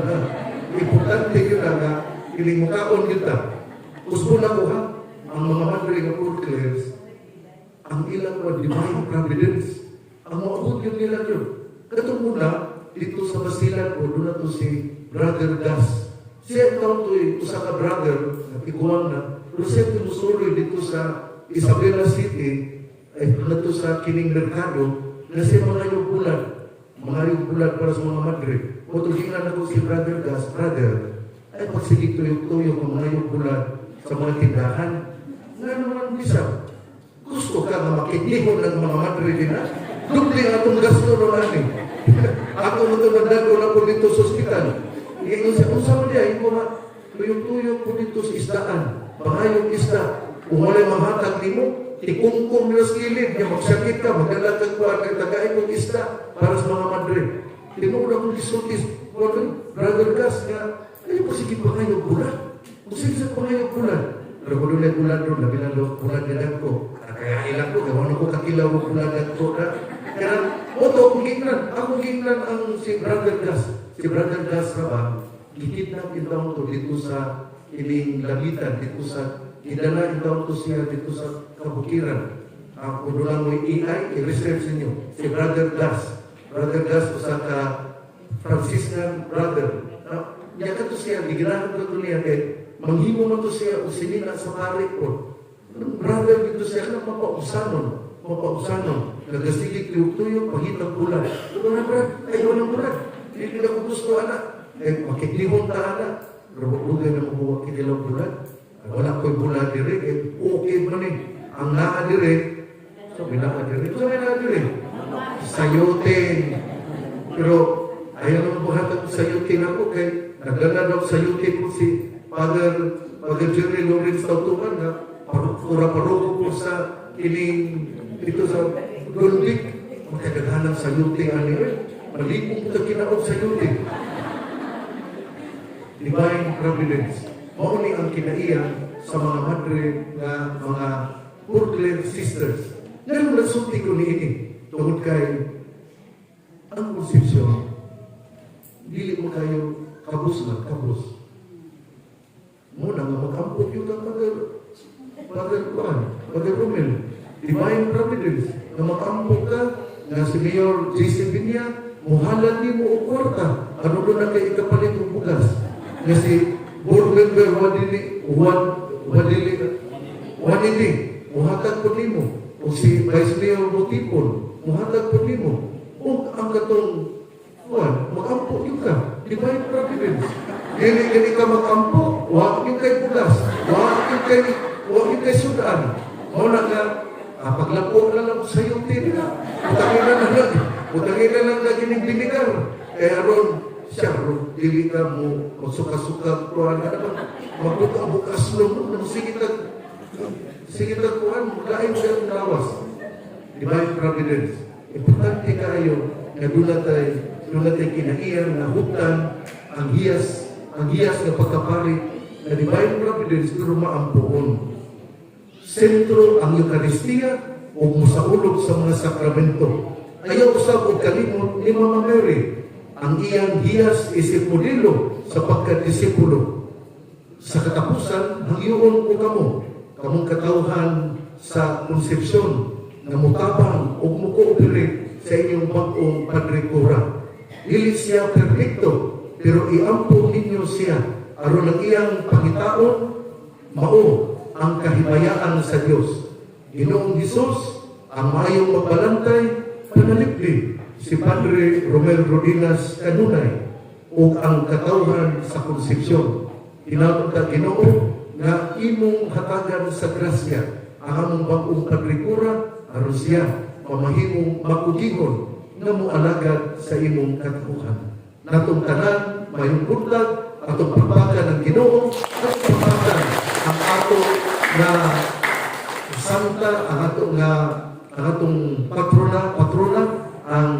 S2: importante yun na kiling mukaon kita. Gusto na ko ha, ang mga madre ng Poor Clares, ang ilang mga divine providence, ang mga udyong nila yun. Katong muna, dito sa Basilan ko, doon na to si Brother Das. Siya ito usa ka brother, nagpiguan na, pero siya tumusuloy dito sa Isabela City, ay na to sa Kining Mercado, na siya mga yung bulan para sa mga madre. Putulingan ako si Brother Das, brother, ay pagsigig tuyok-tuyok ang mga yung bulan sa mga tindahan. Nga naman bisa, gusto ka na makikihon ng mga madre din ha? Dubli ang atong gasto na namin. Ako na ito nagdago na po dito sa ospital. Usap niya, yung mga tuyok-tuyok po dito sa isdaan. Pangayong isda. Kung wala'y mamatag di mo, ikungkong nila sa kilid, niya magsakit ka, maglalagag pa, nagtagain mong isda para sa mga madre. Tinura kong isultis, Brother Gas, nga, ay sige pa kayo bulan. Sige sa pangayong bulan. Pero kung doon ay bulan doon, nabilang bulan nilang ko, kaya ilang ko, gawa na ko kakilaw ng bulan ng ko na. Kaya, akong gingnan ang si Brother Gas. Si Brother Gas na ba, gikidnap itong to dito sa iling labitan, dito sa idala itong to siya dito sa kabukiran.
S1: kung doon mo i-research ninyo, si Brother Das. Brother Das, usa ka Franciscan brother. Niya ka to siya, bigirahan ko to niya, kay manghimo mo to siya, usinina sa pari ko. Brother, dito siya na mapausanon. Nagasigit tuyo, pahitang bulan. Ito na, brad, ayaw ng bulan. Hindi na ko gusto, anak. Makiklimong ta, anak. Rugay na mabuwa kinilang bulan. Wala ko'y bulan dire, okay man eh. Ang naa dire, sabi naa dire, sayote. Pero, ayaw naman buhatag sayote na ko, kay nagdala daw sayote ko si Father Jerry Lawrence Tautukan, na pura-parugo ko sa kining dito sa Goldik. Magkagaghanang sayote ani rin. Malipong ka kinaog sayote. Divine Providence. Mauni ang kinaiyan sa mga madre nga mga Portland sisters. Ngayon nasulti ko ni ini. Tungod kay ang konsepsyon, dili mo kayo kabus. Muna nga mag-ampok yung Father Romel. Divine Providence. Na mag-ampok ka, na si Mayor J.C. Binya, muhalan ni mo o kwarta. Ano doon na kayo ikapalit ng bugas? Na si board member Wanili, muhatag po nimo. O si Vice Mayor Butipon, muhatag po nimo. O ang katong mag-ampok yung ka. Divine Providence. Gini ka mag-ampok, huwag yung kay bugas. Huwag yung kay sudan. Muna ka, paglapo na lang sa iyong tinila. Utangin na lang na ginibinigar. Kaya ron, siya, dili ka mo, suka-suka, magbuka-bukas mo, sige kuhan, lain siya ang lawas. Divine Providence. Importante kayo na dunatay kinaiyan na hutan ang hiyas na pagkapari na Divine Providence pero maampuon. Sentro ang Eucharistia o musaulog sa mga sakramento. Ayaw usab og kalimot ni Mama Mary. Ang iyang hiyas isip modelo sa pagkadisipulo. Sa katapusan, hangyoon ko kamong katawhan sa konsepsyon na mutabang o mukooperate sa inyong bagong Padre Cura. Dili siya perfecto, pero iampo ninyo siya aron ang iyang pangitaon mao ang kahimayaan sa Dios. Ginoong Hesus ang maayong magbalantay panalipli si Padre Romel Rodinas Kanunay o ang katawhan sa konsepsyon. Tinawag ka Ginoo nga imong hatagan sa grasya ang among bagong Padre Cura aron siya pamahimong makugigon nga moalagad sa imong katawhan. Natong tanan mayong buntag atong pagbakan ng Ginoo at pagbakan ang ato na santa, ang atong patrona ang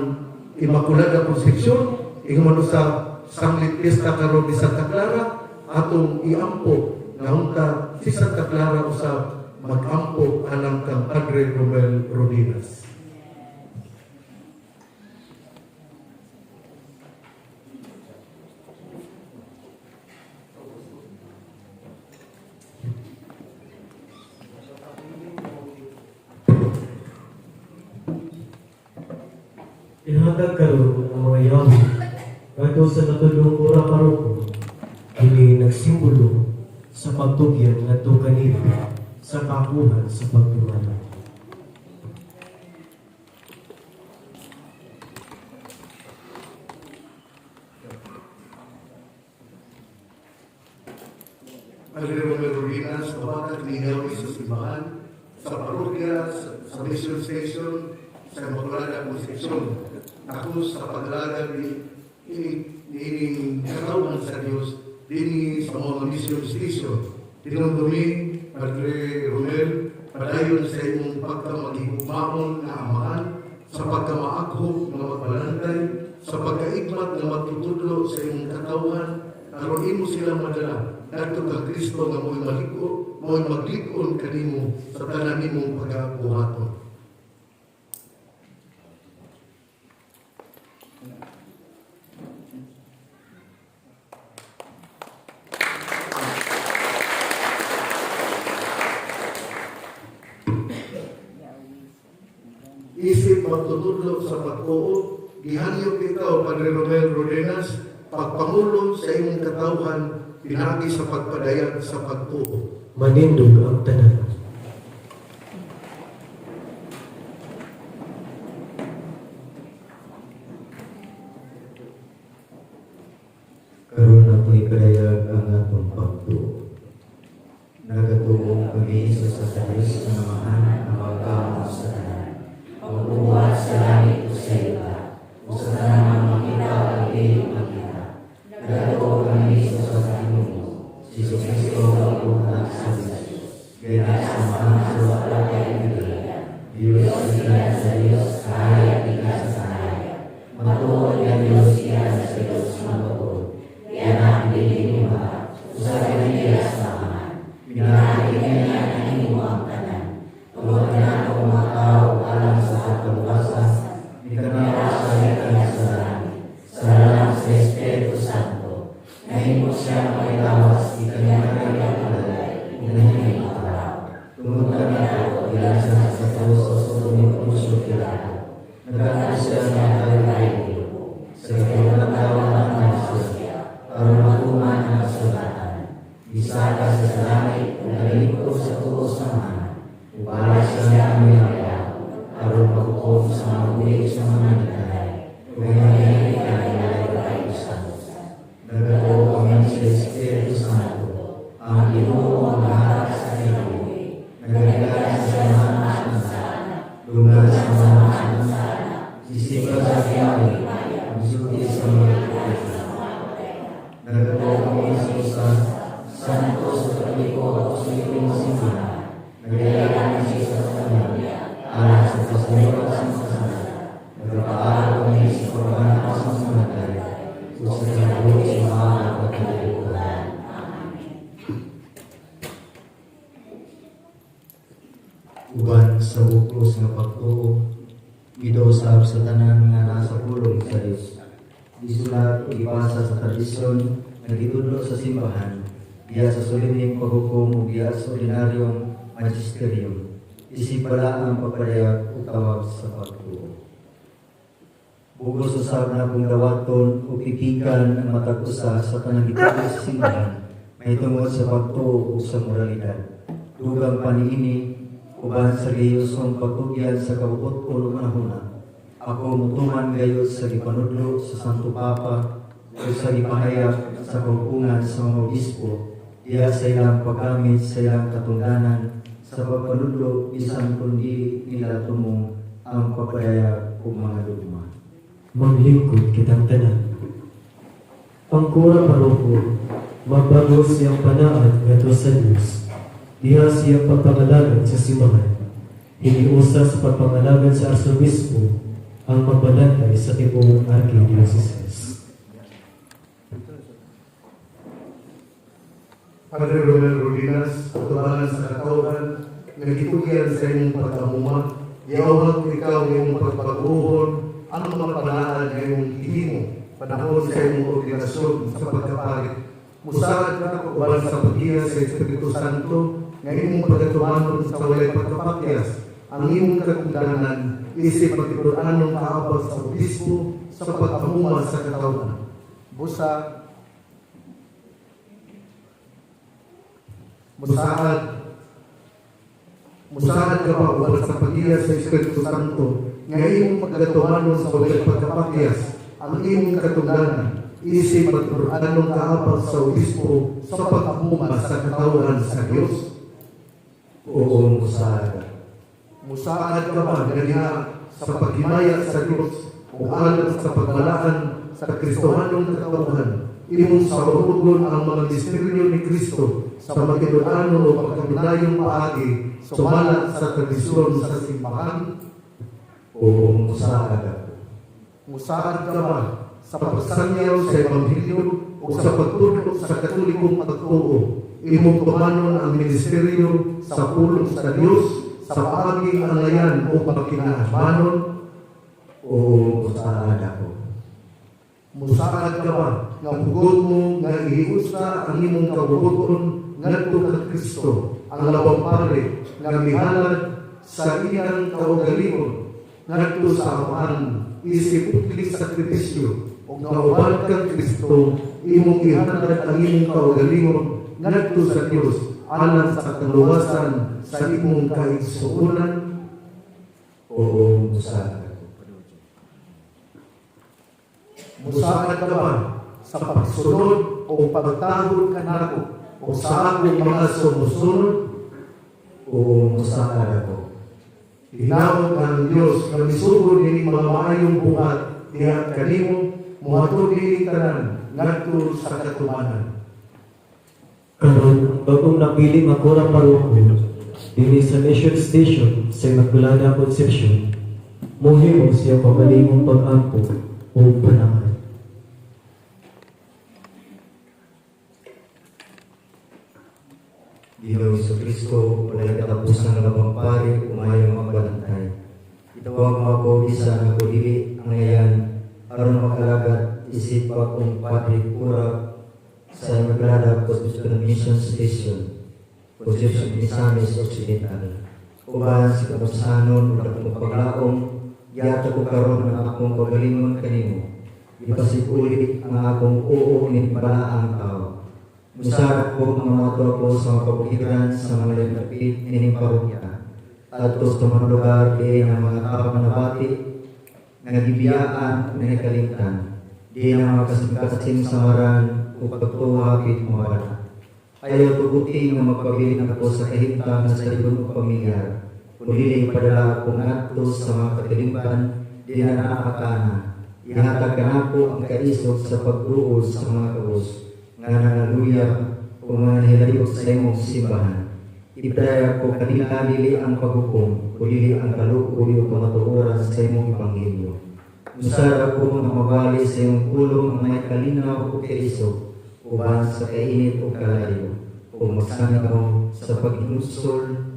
S1: Immaculada Concepcion, ingon sa Sanglit Fiesta karon ni Santa Clara, atong iampo nga unta si Santa Clara usab mag-ampo anang kang Padre Romel Rodinas.
S6: Ihatag karon ang mga yawi ngadto sa natulong ora paroko kini nagsimbolo sa pagtugyan ngadto kanila sa kakuhan sa pagtulungan.
S1: Padre Romel Rodinas, kawakan niyawi sa simbahan, sa parokya, sa mission station, sa Immaculada Concepcion. Ako sa paglalag ni katawan sa Diyos, din sa mga mission station. Tinundumi, Padre Romel, padayon sa imong pagkamagigugmaon na amahan, sa pagkamaakhog na magbalantay, sa pagkaigmat na magtutudlo sa imong katawan, aron imo silang madala. Dagto kang Kristo nga mo'y maglikon kanimo sa tanan nimong pagkabuhaton. pagtutudlo sa pagtuo, gihanyog ikaw, Padre Romel Rodenas, pagpangulo sa imong katawhan, pinagi sa pagpadayag sa pagtuo.
S6: Manindog ang tanan.
S7: Karon ako'y kadayag ang atong pagtuo. Nagatuo kami sa Diyos na mahal ang pagkaon sa tanan. Pagbuhat sa langit o sa iba, o sa tanan ang makita ang piling makita. Nagatuo kami sa Panginoon, si Kristo ang buhat sa Diyos. Gaya sa mahal sa wala kaibigan, Diyos siya sa Diyos, kahayag ika sa kahayag. Matuod ang Diyos siya sa Diyos matuod. Yan ang dininiwa, sa kanila sa mga. Pinahalikan niya ang inyo ang tanan. Tuwag na ang mga tao alam sa katulwasan. Ikanara sa likan sa langit. Sa lalang sa Espiritu Santo. Nahimo siya may lawas, ikanara ang alay. Nahimo makaraw. Tungod ka na ako, ilasan sa puso sa tuming puso kilala. Nagkakaroon siya ng kalay. Sa kailangan ng siya. Para makuman ang sulatan. Isa ka sa langit, nalingkod sa tuos ng mana. Upala siya ang mayaya, para magkukom sa mabuhi sa mga naglalay. Kaya ngayon ka ilalagay sa Diyos. Nagatuo kami sa Espiritu Santo, ang Ginoo ang lahat sa kinabuhi. Nagagaya sa mga masansana, lugar sa mga masansana, sisipa sa kinabuhi, ang suti sa mga kinabuhi. Nagatuo kami sa usan, santo sa kaliko sa ipong simbahan. Nagayaan kami sa kanya, alam sa pasimulat sa masana. Nagpapaalo kami sa korbanan sa mamatay, o sa kinabuhi sa mga pagkaliputan. Uban sa buklos nga pagtuo, gidosab sa tanan nga nasa pulong sa Diyos. Isulat o ipasa sa tradisyon, nagitudlo sa simbahan, diya sa solemneng paghukom o diya sa ordinaryong magisterium. Isipala ang pagpadayag o tawag sa pagtuo. Bugos usab na kung dawaton o pipikan ang matag usa sa panagitudlo sa simbahan, may tungod sa pagtuo o sa moralidad. Dugang paniini, uban sa reyosong pagtugyan sa kabuot-ulo mahuna. Ako mutuman gayud sa gipanudlo sa Santo Papa o sa gipahayag sa kaupungan sa mga obispo diya sa ilang paggamit sa ilang katungdanan sa pagpanudlo bisan kundi nila tumong ang pagpadayag o mga dugma.
S6: Maglingkod kitang tanan. Ang kura paroko, magbago siyang panaan ngato sa Diyos. Diha siyang pagpangalagad sa simbahan. Hiniusa sa pagpangalagad sa arsobispo ang magbalantay sa tibong Arkidiocese.
S1: Padre Romel Rodenas, katubalan sa katawhan, nagitugyan sa imong pagkamuma, iawag ikaw ng imong pagpag-uhon, ang mga panaan ng imong ihimo, panahon sa imong ordinasyon sa pagkapalit. Musagad ka uban sa pagkiya sa Espiritu Santo, ng imong pagkatumanon sa walay pagkapakyas, ang imong katungdanan, isip pagkatuanong kaabot sa obispo sa pagkamuma sa katawhan. Musaad ka pa uban sa pagkiya sa Espiritu Santo, nga imong pagkatumanon sa walay pagkapakyas, ang imong katungdanan, isip pagkatuanong kaabot sa obispo sa pagkamuma sa katawhan sa Diyos.
S7: Oo, musaad.
S1: Musaad ka ba ganina sa paghimaya sa Diyos o alam sa pagmalaan sa Kristohanong katawhan, imong saurugon ang mga misteryo ni Kristo sa magkinuano o pagkaminayong paagi sumala sa tradisyon sa simbahan?
S7: Oo, musaad.
S1: Musaad ka ba sa pagsanyaw sa Ebanghelyo o sa pagtudlo sa katolikong pagtuo, imong tumanon ang ministeryo sa pulong sa Diyos sa paagi alayan o pagkinahabanon?
S7: Oo, musaad ako.
S1: Musaad ka ba nga pugod mo nga ihiusa ang imong kabubuton ngadto kang Kristo, ang labang pare nga mihalad sa iyang kaugalingon, ngadto sa Amahan isip putling sakripisyo ug nauban kang Kristo imong ihatag ang imong kaugalingon ngadto sa Dios alang sa kaluwasan sa imong kaigsuonan.
S7: Oo, musaka.
S1: Musaad ka ba sa pagsunod o pagtahod kanako o sa akong mga sumusunod?
S7: Oo, musaka ako.
S1: Hinawag ang Diyos na misugod din mga maayong buhat diha kanimo mohatod din tanan ngadto sa katumanan.
S6: Karon, bagong napili nga kurang paroko, dili sa mission station sa Immaculada Concepcion, mohimo siya pamalingong pag-ampo o panahan.
S7: Ginoong Jesucristo, walay katapusan nga pagpari, umayang magbantay. Itawag mga isa na kulili ang ngayon, aron makalagat isip akong Padre Cura sa Immaculada Concepcion Mission Station, Concepcion Misamis Occidental. Uban sa kapusanon, ug akong paglaong, giato ko karon ang akong pagalingon kanimo. Ipasikulit ang akong uo ni balaang tao. Musarap ko ang mga ko sa mga kabukiran sa mga lagapit ining parokya. At sa mga lugar di ng mga tao manabati, nagibiyaan, nagkalimtan, di ng mga kasing samaran o pagtuwagit mo wala. Ayaw tugutin na magpabilin ako sa kahintang sa ibang pamilya, kundi padala akong ato sa mga katilimpan, di na nakakana. Ihatag ka na po ang kaisog sa pagruod sa mga kabos, nga nangaluya kung mga nahilaliw sa imong simbahan. Ibraya ko kanila dili ang paghukom, kundi ang kalukuy o kamatuoran sa imong ebanghelyo. Musarap ko mga mabali sa imong pulong ang may kalinaw o kaisog, uban sa kainit o kalayo, o magsangaw sa pag-inusol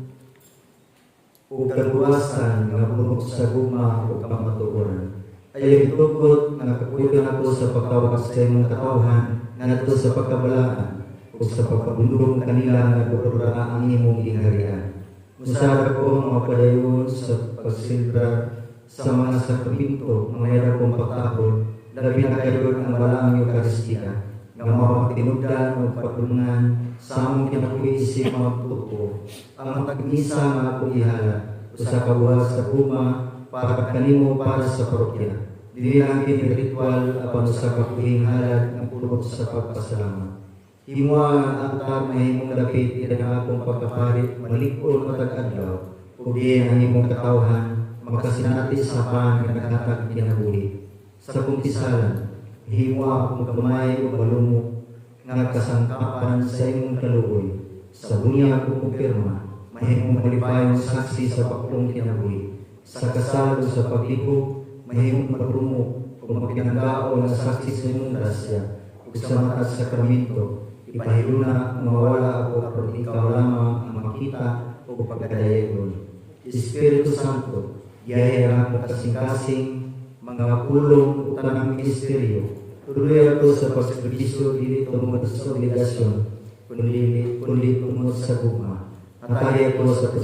S7: o kaluwasan nga puno sa guma o kamatuoran. Ayaw itukot na kapuyo ako sa pagtawag sa imong katawhan nga nato sa pagkabalaan o sa pagpabundong kanila nga tutura ang imong ingharian. Musarap ko mga padayon sa pagsilbra sa mga sakramento, mga yara kong pagtahod, labi na kayo ang balaang Eucharistia, nga mapagtinugdan o pagdungan sa among kinakuisip mga tuto, ang tag-isa nga akong ihala, o sa kabuhat sa puma, para kanimo para sa parokya. Dili lang ritual apan sa kapuhing halad ng pulot sa pagpasalamat. Himua ang altar na himong lapit ila na akong pagkaparit, malikon matag-adlaw, o di ang himong katawhan, magkasinati sa pan na naghatag kinabuli. Sa kumpisalan, himua akong kamay o balumok, nga kasangkapan sa imong kaluoy. Sa bunya akong kumpirma, mahimong malipayong saksi sa pakulong kinabuli. Sa kasal o sa paglibog, mahimong marumok o magpinagao na saksi sa imong grasya o sa mga sakramento, ipahiluna mawala ako aron ikaw lamang ang makita o pagkadayagon. Espiritu Santo, yaya ako kasing-kasing, mga pulong o tanang ministeryo, tuloy ako sa pagservisyo dili tungod sa obligasyon, kundi tungod sa guma. Antay ako sa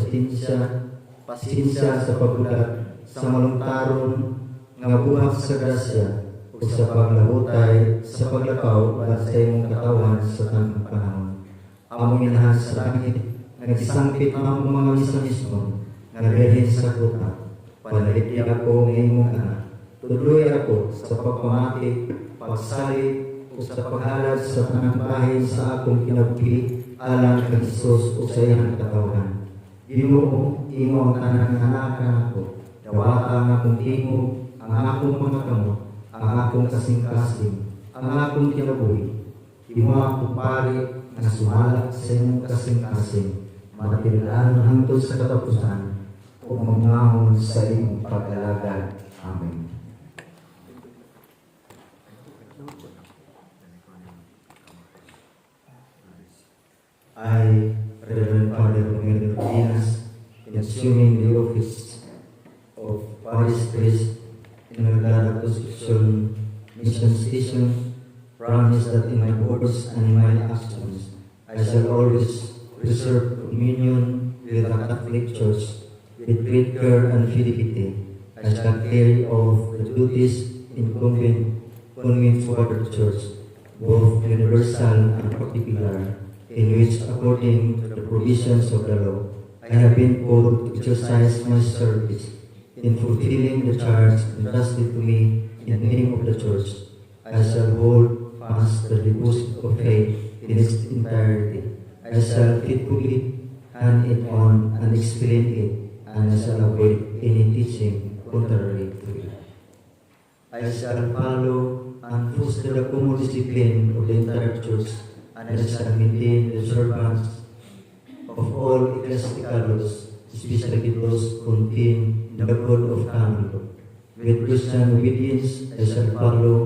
S7: pasensya sa pagbulat, sa malungtaron, nga buhat sa grasya o sa paglahutay sa paglakaw para sa imong katawan sa tanang panahon. Among inahan sa langit, nagsangkit na ang mga misanismo, nga berhin sa kuta. Panaliti ako ng imong anak. Tuloy ako sa pagpamati, pagsalit, o sa paghalad sa tanang bahin sa akong kinabuhi, alang kang Isus o sa iyang katawan. Ginoo, imo ang tanang hanakan ako. Dawata nga kung imo, ang akong mga kamot, ang akong kasing-kasing, ang akong kinabuhi. Imo akong pari na sumala sa imong kasing-kasing, matilaan hangtod sa katapusan, o mamahon sa imong pag-alagad. Amen. I, Reverend Father Miguel Rodinas, in assuming the office of Parish Priest in Immaculada Concepcion Mission Station, promise that in my words and in my actions, I shall always preserve communion with the Catholic Church with great care and fidelity. I I shall carry out the duties incumbent for the Church, both universal and particular, in which, according to the provisions of the law, I have been called to exercise my service in fulfilling the charge entrusted to me in the name of the Church. I shall hold fast the deposit of faith in its entirety. I shall faithfully hand it on and explain it, and I shall avoid any teaching contrary to it. I shall follow and foster the common discipline of the entire Church, and I shall maintain the observance of all ecclesiastical laws, especially those contained in the Code of Canon Law. With Christian obedience, I shall follow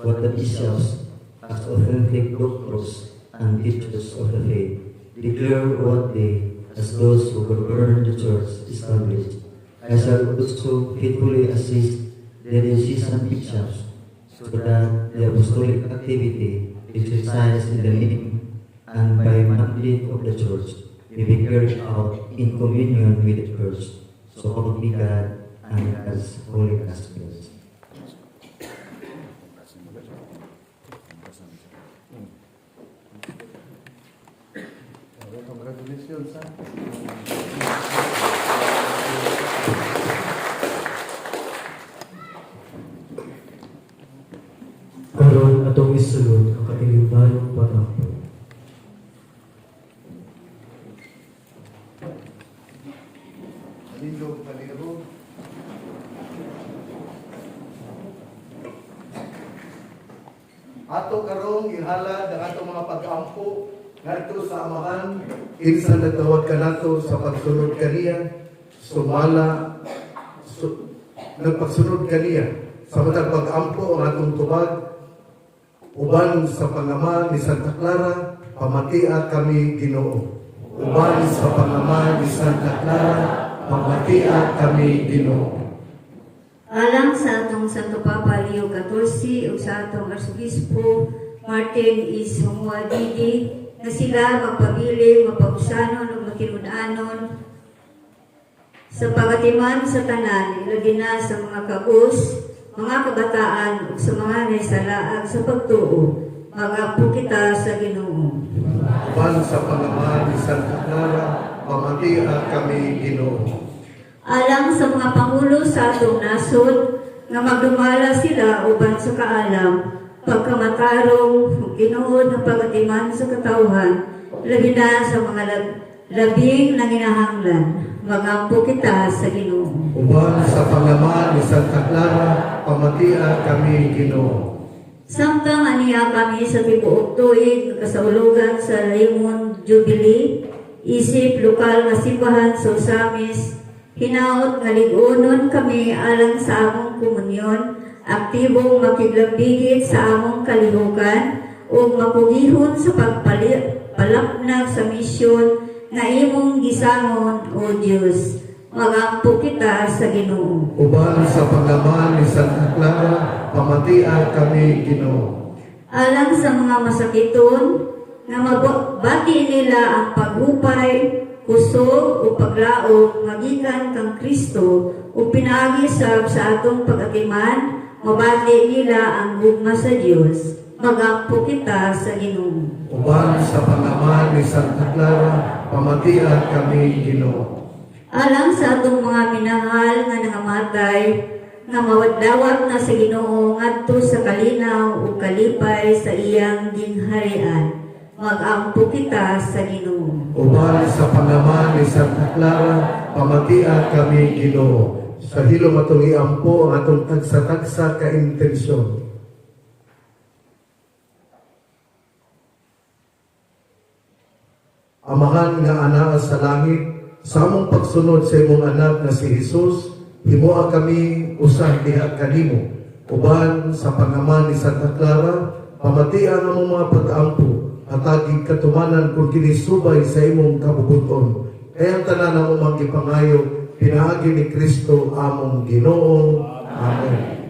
S7: what the bishops, as authentic doctors and teachers of the faith, declare what they, as those who govern the Church, established. I shall also faithfully assist the diocesan bishops so that the apostolic activity exercised in the name and by mandate of the Church may be carried out in communion with the Church. So help me God and God's holy gospels.
S3: Congratulations, ha?
S6: Karon atong isulod ang katilingbanong pagapon.
S3: Palindog, paliro. Ato karong ihalad ang ato mga pag-ampo ngadto sa amahan, kinsa nagtawag ka nato sa pagsunod kaniya, sumala, nagpagsunod kaniya sa matag pag-ampo ang atong tubag, uban sa pangama ni Santa Clara, pamatia kami Ginoo. Uban sa pangama ni Santa Clara, pamatia kami Ginoo.
S8: Alang sa atong Santo Papa Leo XIV ug sa atong Arsobispo Martin is Humuadidi na sila magpabiling, mapausanon ug makinudanon sa pagatiman sa tanan, ilagi na sa mga kagus, mga kabataan ug sa mga naisalaag sa pagtuo. Mag-ampo kita sa Ginoo.
S3: Uban sa pangama ni Santa Clara, pamatia kami Ginoo.
S8: Alang sa mga pangulo sa atong nasod, nga magdumala sila uban sa kaalam, pagkamatarong, kinuod ng pagatiman sa katauhan, labi na sa mga labing nanginahanglan, magampo kita sa Ginoo.
S3: Uban sa pangama ni Santa Clara, pamatia kami Ginoo.
S8: Samtang aniya kami sa tibuok tuig, kasaulugan sa Raymond Jubilee, isip lokal nga simbahan sa Usamis, hinaot nga lig-unon kami alang sa among komunyon, aktibong makiglambigit sa among kalihukan o mapugihon sa pagpalapnag sa misyon na imong gisangon o Diyos. Magampo kita sa Ginoo.
S3: Uban sa pangama ni Santa Clara, pamatia kami Ginoo.
S8: Alang sa mga masakiton, nga mabati nila ang paghupay, kusog o paglaog magikan kang Kristo o pinagisab sa atong pagatiman, mabati nila ang gugma sa Dios. Magampo kita sa Ginoo.
S3: Uban sa pangama ni Santa Clara, pamatia kami Ginoo.
S8: Alang sa atong mga minahal nga nangamatay, nga mawadlawat na sa Ginoo ngadto sa kalinaw o kalipay sa iyang gingharian. Mag-ampo kita sa Ginoo.
S3: Uban sa pangama ni Santa Clara, pamatia kami Ginoo. Sa hilom atong iampo ang atong tagsa-tagsa ka intensyon. Amahan nga anaa sa langit, sa among pagsunod sa imong anak na si Jesus, himoa kami usah diha kanimo. Uban sa pangama ni Santa Clara, pamatia ang among mga pag-ampo, hatagig katumanan kung kinisubay sa imong kabubuton. Kaya ang tanan ang umang gipangayo, pinaagi ni Kristo among Ginoo. Amen.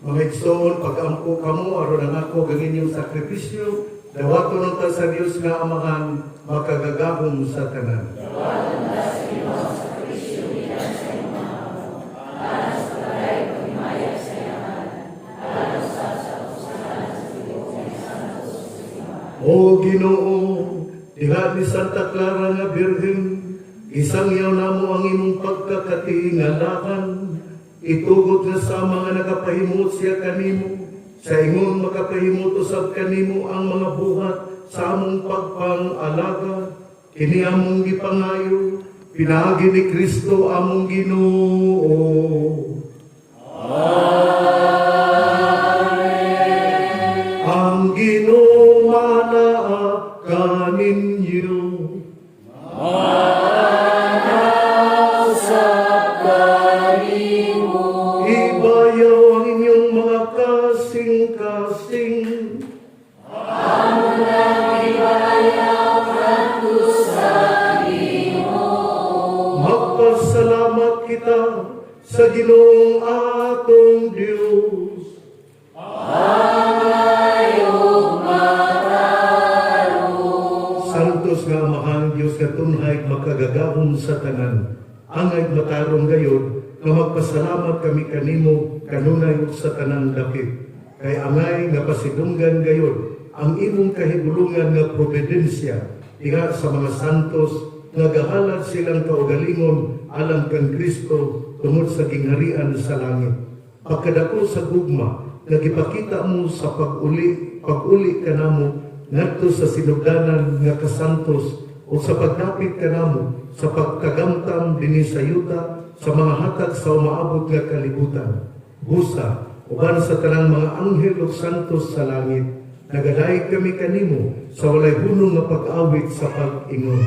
S1: Mga igsoon, pag-ampo kamo, aron ang ako gangin yung sakripisyo, dawato nung ta sa Diyos nga amahan, makagagahom sa tanan. O Ginoo, diha ni Santa Clara nga Birhen, isang yaw namo ang imong pagkakatingalakan, itugot na sa mga nakapahimot siya kanimo, sa ingon makapahimot usab kanimo ang mga buhat sa among pagpang-alaga, kini among gipangayo, pinagi ni Kristo among Ginoo. Amen. Ang Ginoo manaa kaninyo. Ibayaw ang inyong mga kasing-kasing. Magpasalamat kita sa Ginoong atong Diyos. Santos nga Amahang Diyos, katunhay makagagahom sa tanan. Angay matarong gayod nga magpasalamat kami kanimo kanunay ug sa tanang dakip. Kay angay nga pasidunggan gayod ang imong kahigulungan nga providensya diha sa mga santos nga gahalad silang kaugalingon alang kang Kristo tungod sa gingharian sa langit. Pagkadako sa gugma nga gipakita mo sa pag-uli kanamo ngadto sa sinugdanan nga kasantos o sa pagdapit kanamo sa pagkagamtam dinhi sa yuta sa mga hatag sa umaabot nga kalibutan. Busa uban sa tanang mga anghel ug santos sa langit, nagaday kami kanimo sa walay hunong nga pag-awit sa pag-ingon.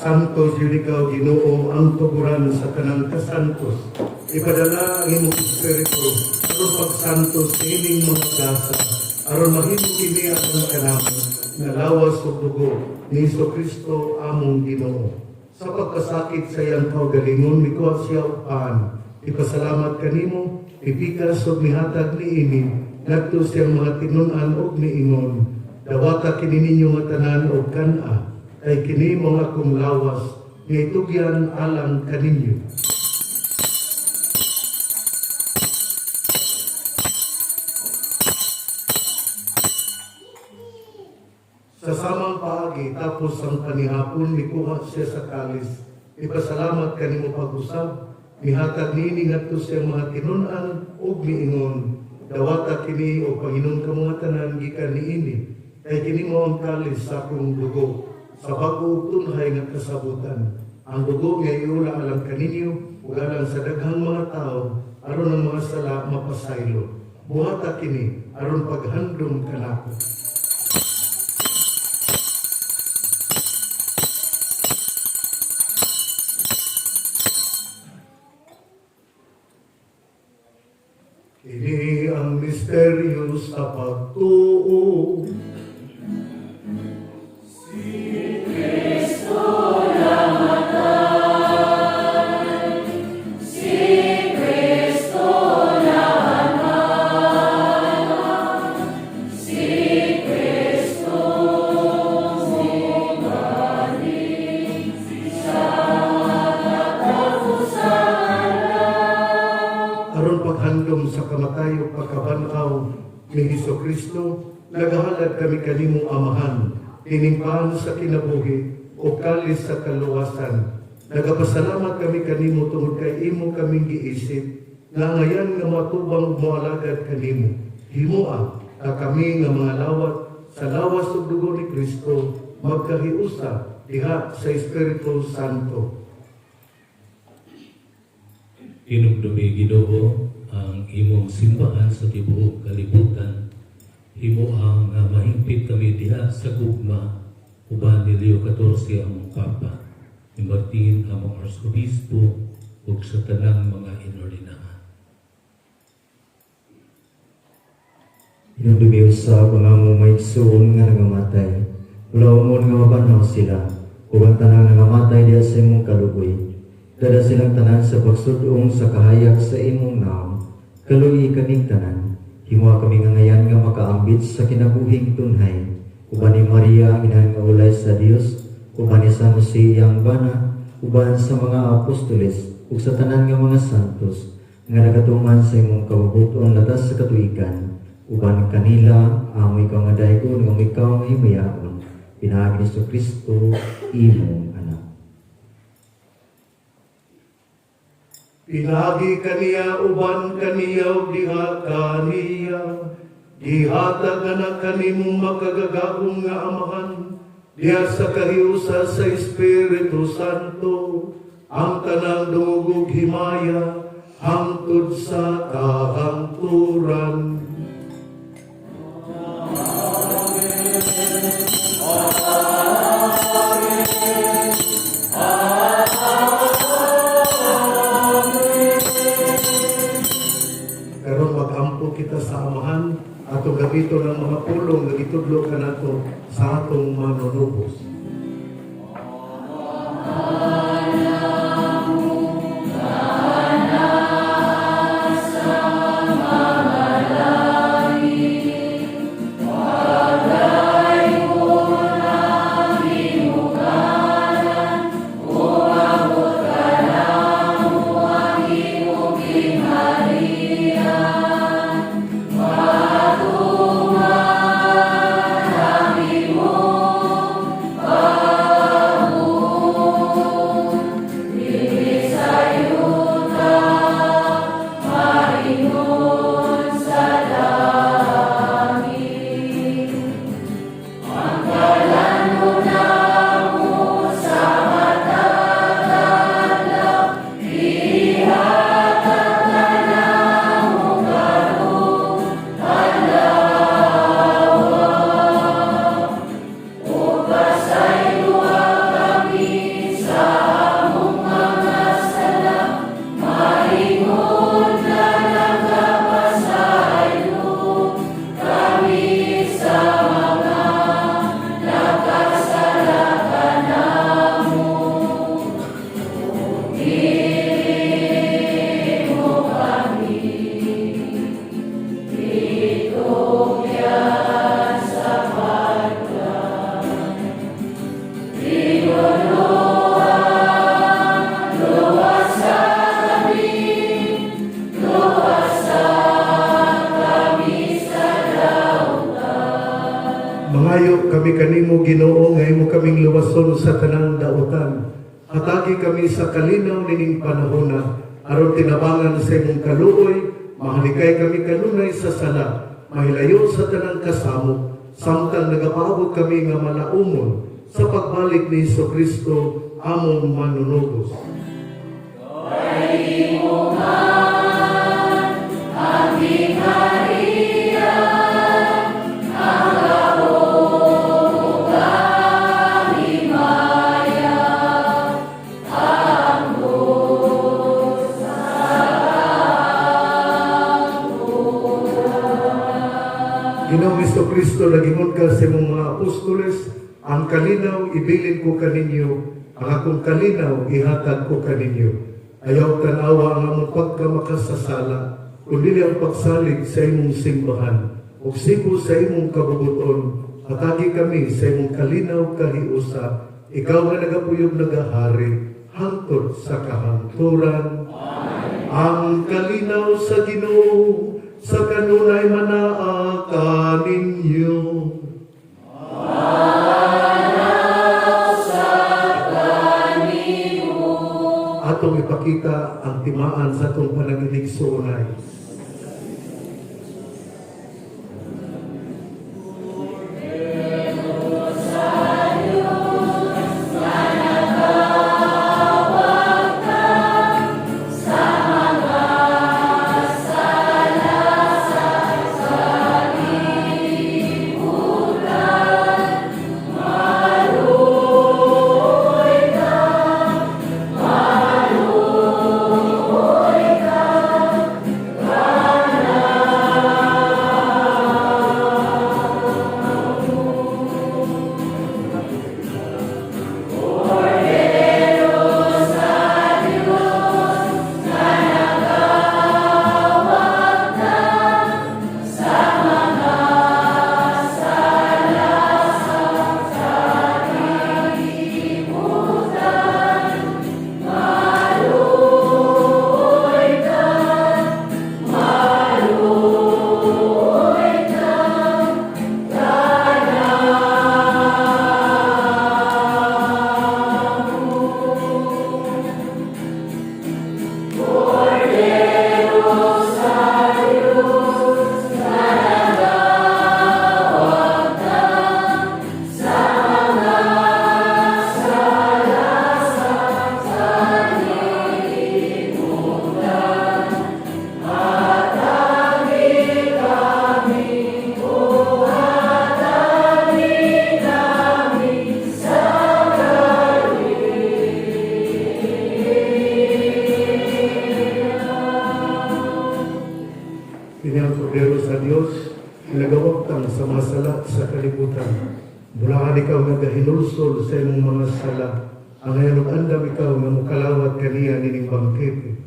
S1: Santos yun ikaw, Ginoo, ang tuguran sa kanang kasantos. Ipadala ang imong Espiritu, aron pagsantos sa ining mga gasa, aron mahimo kini ang kanamo, na lawas o dugo ni Kristo among Ginoo. Sa pagkasakit sa iyang kaugalingon, mikuha siya upahan. Ipasalamat kanimo, ipikas o mihatag ni ini, nagto siyang mga tinunan o niingon. Dawata kini ninyo nga tanan o kana, ay kini mga akong lawas, nga itugyan alang kaninyo. Sa samang paagi, tapos ang panihapon, mikuha siya sa kalis. Ipasalamat kanimo pag-usab, mihatag nini ngadto siyang mga tinunan ug miingon. Dawata kini o Panginoon ka mga tanan gikan niini, ay kini mo ang kalis sa akong dugo. Sa bago tunhay nga kasabutan, ang dugo nga iula alang kaninyo ug alang sa daghang mga tao aron ang mga sala mapasaylo. Buhata kini aron paghandom kanako. Kini ang misteryo sa pagtuo. Sa kamatay o pagkabanaw ni Kristo, nagahalad kami kanimong amahan, tiningpahan sa kinabuhi o kalis sa kaluwasan. Nagapasalamat kami kanimo tungod kay imo kaming giisip, nga ngayon nga matubang moalagad kanimo. Himoa na kami nga mga lawat sa lawas ug dugo ni Kristo magkahiusa diha sa Espiritu Santo.
S9: Tinugdumi Ginoo ang imong simbahan sa tibuok kalibutan. Himo ang mahingpit kami diha sa gugma uban ni Leo XIV among Papa, ni Martin among Arsobispo ug sa tanang mga inordinahan.
S7: Tinugdumi sa mga mumaysoon nga nangamatay, ulawon nga mabanaw sila, ug ang tanang nangamatay diha sa imong kalugoy. Dada silang tanan sa pagsudong sa kahayag sa imong naam, kaluyi kaming tanan, himwa kami nga ngayan nga makaambit sa kinabuhing tunhay, uban ni Maria, inahan nga ulay sa Dios, uban ni San Jose yang bana, uban sa mga apostoles, ug sa tanan nga mga santos, nga nagatuman sa imong kabubuton latas sa katuigan, uban kanila, amoy ka nga daygon, nga ikaw nga himayaon, pinagi ni Kristo, imong anak.
S1: Pinagi kaniya uban kaniya diha kaniya. Gihatag na kanimong makagagahong nga amahan. Diha sa kahiusa sa Espiritu Santo. Ang tanang dungog himaya. Hangtod sa kahangturan. Karon magampo kita sa amahan atong gabito ng mga pulong nga gitudlo kanato sa atong manunubos. Mangayo kami kanimo Ginoo nga imo kaming luwason sa tanang dautan. Hatagi kami sa kalinaw nining panahona aron tinabangan sa imong kaluoy, mahalikay kami kanunay sa sala, mahilayo sa tanang kasamo, samtang nagapaabot kami nga malaumon sa pagbalik ni Jesucristo among manunubos. Ginoong Jesucristo, nagingon ka sa imong mga apostoles, ang kalinaw ibilin ko kaninyo, ang akong kalinaw ihatag ko kaninyo. Ayaw tanawa ang among pagkamakasasala, kundi ang pagsalig sa imong simbahan, o sigo sa imong kabubuton, hatagi kami sa imong kalinaw kahiusa, ikaw nga nagapuyog nagahari, hangtod sa kahangturan. Ang kalinaw sa Ginoo, sa kanunay manaa kaninyo. Atong ipakita ang timaan sa atong panaginig sunay. lang sa mga sala sa kalibutan. Bulangan ikaw nga gahinulsol sa imong mga sala. Ang ngayon andam ikaw nga mukalawat kaniya nining bangkete.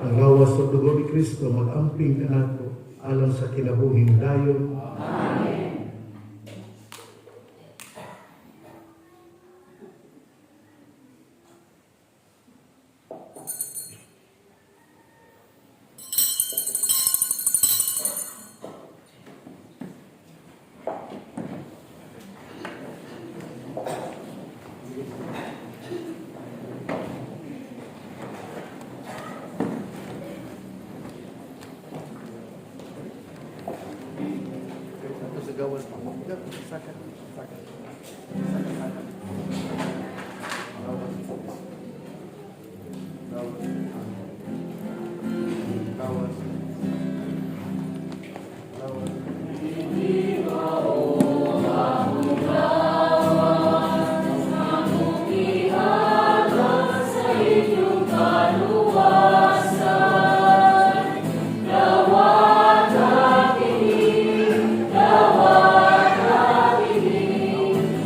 S1: Ang lawas sa dugo ni Kristo mag-amping kanato alang sa kinabuhing dayon.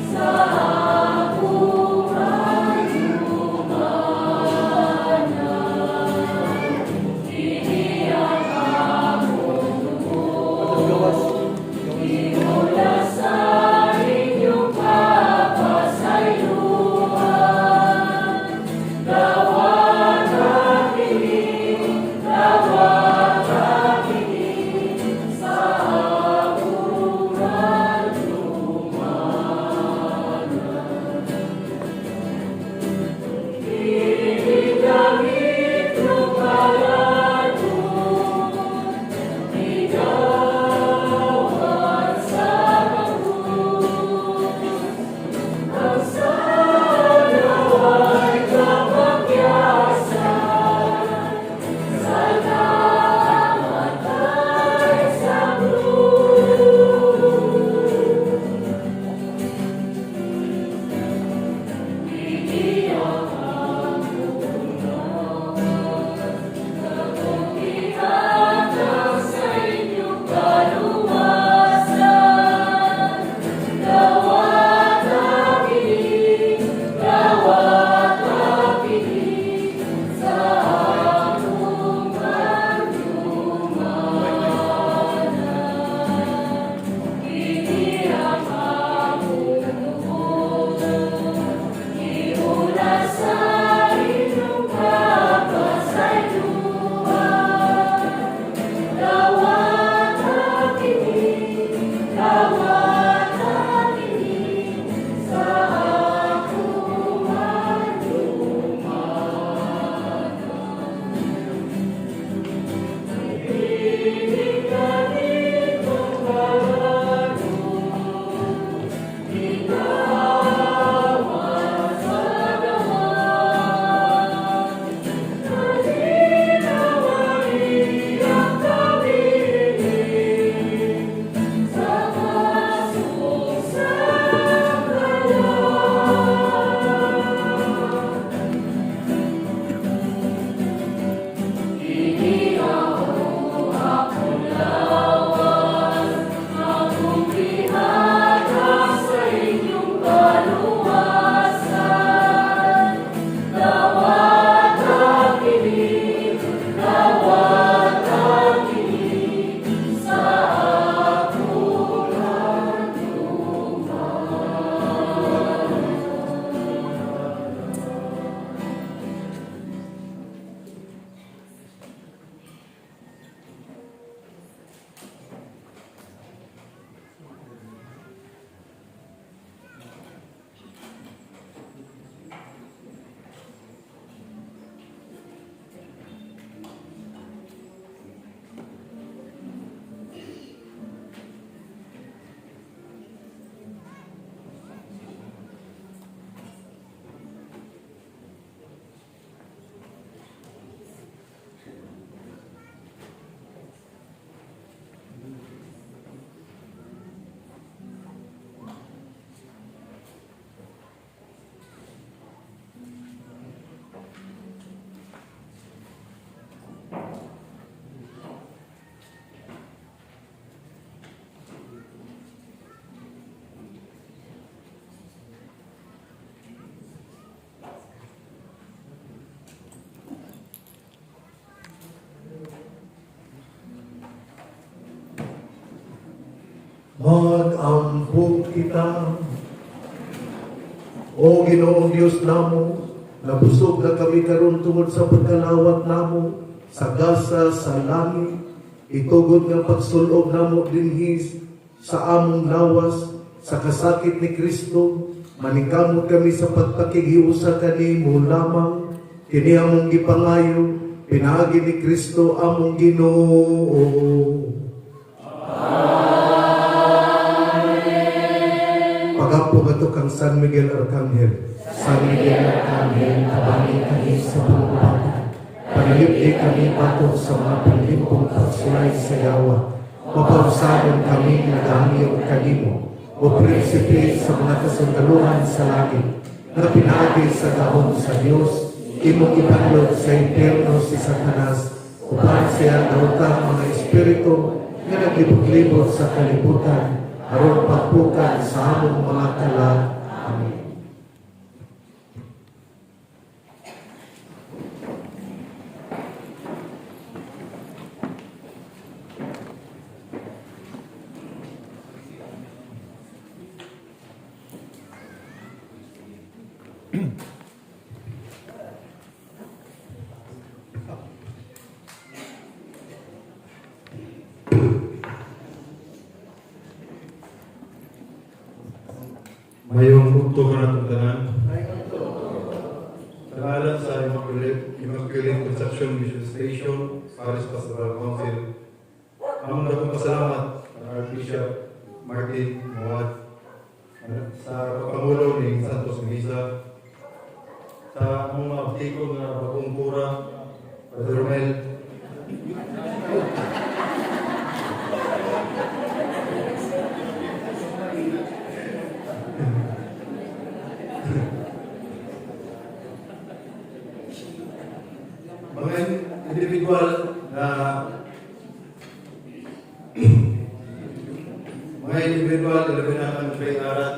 S2: Sa
S1: Mag-ampun kita, O Ginoong Diyos namo, nabusog na kami karon tungod sa pagkalawat namo, sa gasa sa langit, itugod nga pagsulob namo dinhi sa among lawas, sa kasakit ni Kristo, maningkamot kami sa pagpakighiusa kanimo lamang, kini among gipangayo, pinaagi ni Kristo among Ginoo. Pagapo ato kang San Miguel Arcangel.
S7: San Miguel Arcangel, tabangin kami sa pagpapatan. Panalipin kami patok sa mga panlimpong pagsulay sa yawa. Mapausadon kami nagahangyo kanimo. O prinsipe sa mga kasundaluhan sa langit, na pinaagi sa dahon sa Diyos, imong ipanlog sa impyerno si Satanas, upang siya dautang mga espiritu na naglibot-libot sa kalibutan, aron pagpukan sa among mga kalag. Amen.
S10: Mayong bugto ka na itong tanan. Sa ngalan sa Immaculate Conception Mission Station, Paris Pastoral Council, among dakong pasalamat ang Archbishop Martin Muad sa Pangulo ni Santos Misa, sa among mga abtikong na bagong pura, Padre Romel, mga individual na labi na ang arat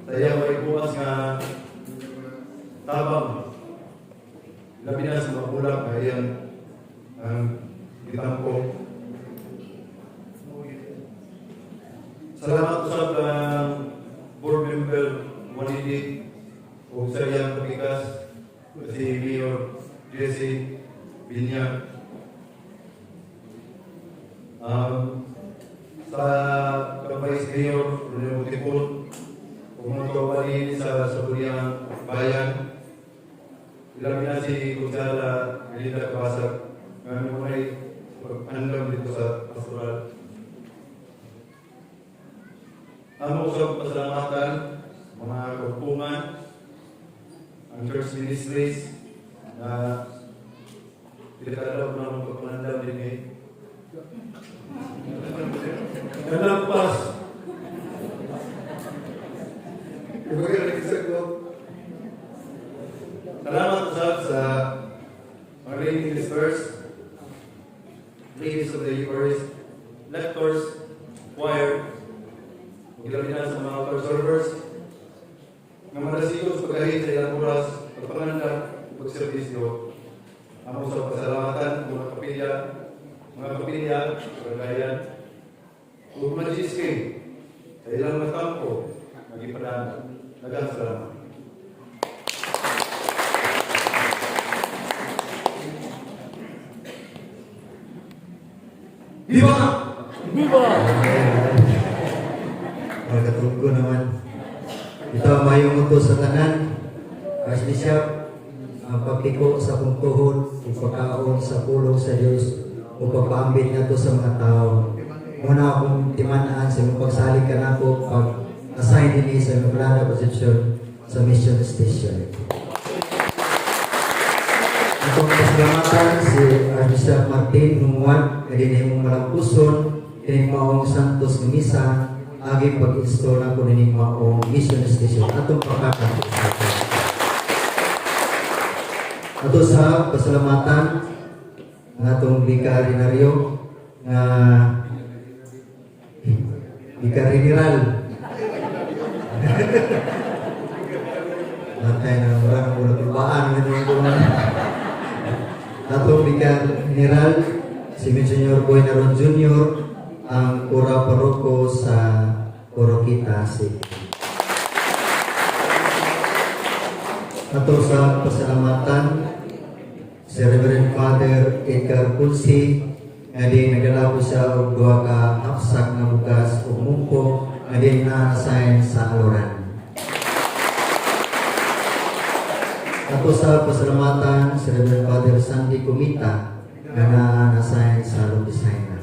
S10: sa iya may bukas nga tabang labi na sa mga bulak na iyan ang itampo. Salamat usap ang board member Juanidi o sa iyang pagikas si Mayor Jesse Binyag. Sa Vice Mayor Rodrigo Tipul, pumunto pa rin sa Saburiang Bayan, ilang na si Gonzala Melinda Kabasag, ngayon mo ay pag-andam dito sa pastoral. Ang usap pasalamatan, mga kapungan, ang church ministries, na pinagkalaw na mga pagpanandam din eh. Nanagpas. Salamat sa mga reading ministers, ladies of the Eucharist, lectors, choir, maglabi na sa mga altar servers, nga manasigos pagkahit sa ilang oras, pagpanandam, pagservisyo, ang usap pasalamatan, mga kapilya, kagayan, ug majiske, sa ilang matampo, magipadaan, nagang salamat. Viva! Viva!
S7: Magkatungko naman. Ito ang mayong utos sa tanan, Archbishop, ang pagkiko sa pungtuhon, ipakaon sa pulong sa Diyos, o pagpaambit na ito sa mga tao. Muna akong timanaan sa mga pagsalig ka na ako pag-assign din sa mga posisyon sa mission station. Itong pasalamatan si Archbishop Martin Numuan, kaya mong malampuson, kaya maong Santos Misa, aging pag-install ako nining maong mission station. Atong pagkakapos. Ato sa pasalamatan ng atong bikarinaryo na bikarineral. Natay na orang mula tulbaan ng mga atong bikarineral si Monsignor Boy Naron Jr. ang Kura Paroko sa Oroquita City. Ato sa pasalamatan si Reverend Father Edgar Pulsi nga di nagdala po siya og duha ka hapsak na bugas ug mungko nga di na-assign sa Aloran. Ato sa pasalamatan si Reverend Father Sandy Kumita nga na-assign sa Lubisaina.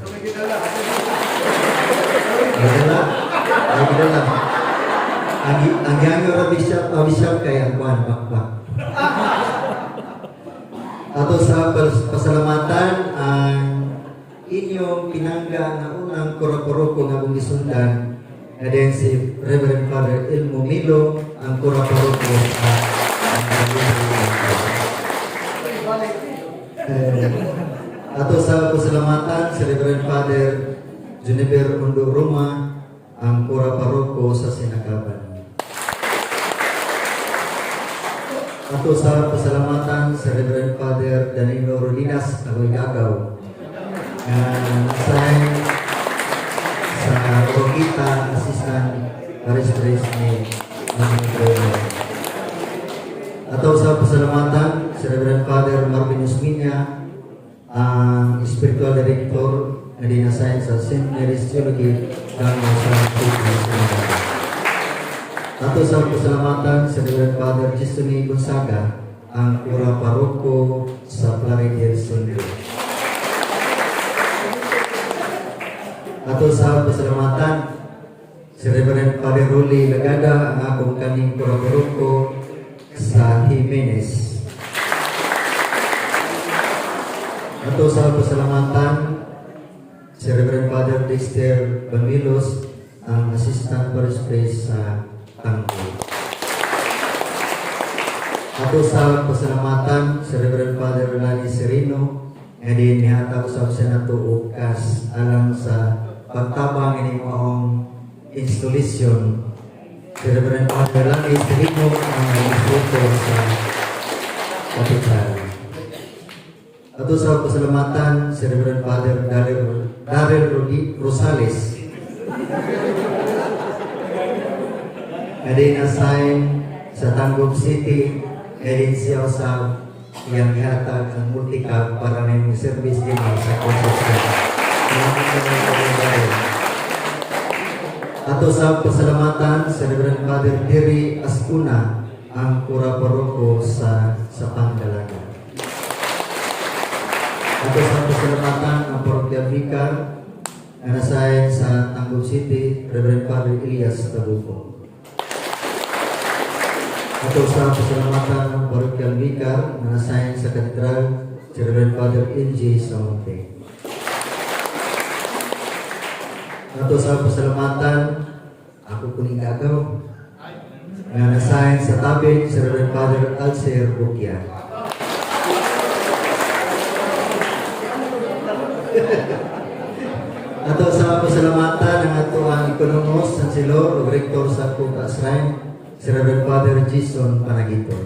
S7: Nagdala. Ang younger bishop kay ang Juan Bakbak. Ato sa pasalamatan ang inyong pinangga na unang kuraporoko nga bumisundan na din si Reverend Father Elmo Milo ang kuraporoko sa ato sa pasalamatan si Reverend Father Juniper Undo Roma ang kuraporoko sa Sinakaban. Ato sa pasalamatan si Reverend Father Danilo Rodinas Kagoy-Gagaw assign sa Oroquita Assistant Paris ni Manila. Ato sa pasalamatan si Reverend Father Marvin Usminya ang Spiritual Director na din-assign sa St. Mary's Theology ng Ato sa pasalamatan si Reverend Father Chistoni Gonzaga ang Kura Paroko sa Plaridel Centro. Ato sa pasalamatan si Reverend Father Rolly Lagada ang akong kaning Kura Paroko sa Jimenez. Ato sa pasalamatan si Reverend Father Dexter Bamilos ang Assistant Parish Priest sa Tangko. Ato sa pasalamatan si Reverend Father Lani Serino nga din nihatag sa Senato og kas alang sa pagtabang ini moong installation. Si Reverend Father Lani Serino ang instructor sa kapital. Ato sa pasalamatan si Reverend Father Darrell Rosales nga din assign sa Tangog City, nga din siya sa iyang ihatag ang multicab para may service din sa construction. Ato sa pasalamatan si Reverend Father Terry Ascuna ang Kura Paroko sa Pangdalaga. Ato sa pasalamatan ang Parokyal Vicar na nasayin sa Tangog City, Reverend Father Elias Tabuco. Ato sa pasalamatan ng Parokyal Vicar na nasayin sa Katedral, si Reverend Father N.J. Samonte. Ato sa pasalamatan, ako kuning gagaw, na nasayin sa Tabing, si Reverend Father Alcer Bukia. Ato sa pasalamatan ng ato ang Ekonomos San Silor o Rector sa Kuta Shrine, si Reverend Father Jason Panagito.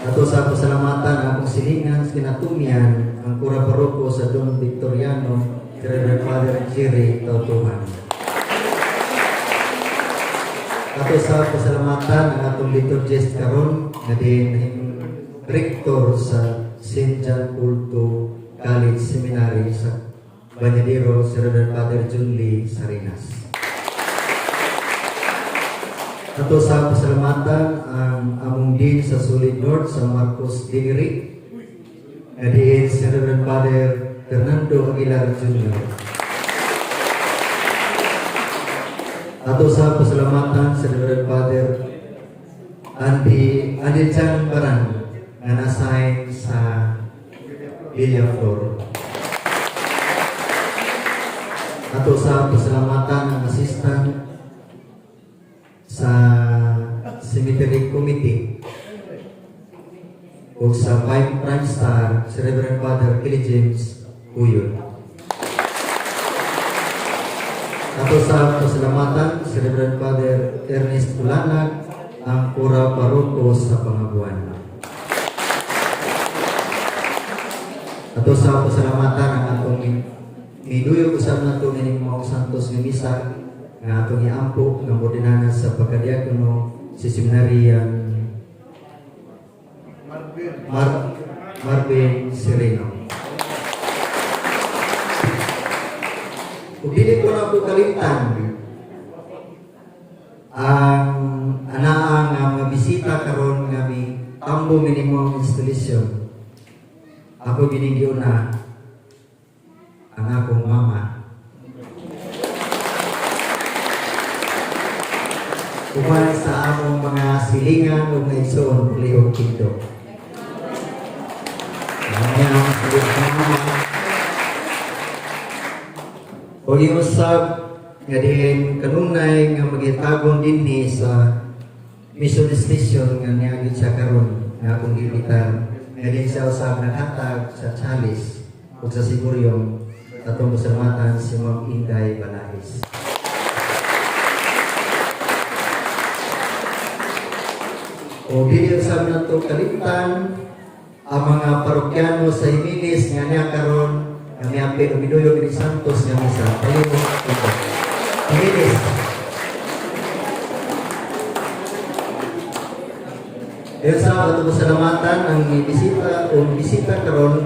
S7: Ato sa pasalamatan ang akong silingan sa kinatumian ang Kura Paroko sa Don Victoriano, si Reverend Father Jerry Tautuhan. Ato sa pasalamatan ang atong liturgist karon na din Rector sa St. John Paul College Seminary sa Banyadero, si Reverend Father Jun Lee Sarinas. Ato sa pasalamatan ang among din sa Solid North sa Marcos Digiri, na din si Reverend Father Fernando Aguilar Jr. Ato sa pasalamatan si Reverend Father Andy Chan Baran na nasign sa Villaflor. Ato sa pasalamatan ang assistant sa Cemetery Committee o sa Prime Star, si Reverend Father Kelly James Uyon. Ato sa pasalamatan si Reverend Father Ernest Ulanag ang Kura Paroko sa Pangabuan. Ato sa pasalamatan ang atong iduyog usab nato ning mga santos nga misa nga atong iampo nga modernana sa pagkadiakono si seminaryan Marvin Sereno. Kung dili ko na po kalimtan ang anaa nga mabisita karon nga mi tambo minimum installation. Ako binigyo na ang akong mama. Kuman sa among mga silingan o mga igsoon, Leo Quinto. O yung usab nga dihin kanunay nga magitagong dinhi sa mission station nga niagit siya karon nga akong gibitan nga din siya usab naghatag sa Chalice o sa Siguryong atong musalamatan si Ma'am Inday Balais. O dili usab nato kalimtan ang mga parokyano sa Imilis nga niya karon nga miapil umiduyog ni Santos nga misa. Imilis. Dahil sa ato pasalamatan ang bisita o bisita karon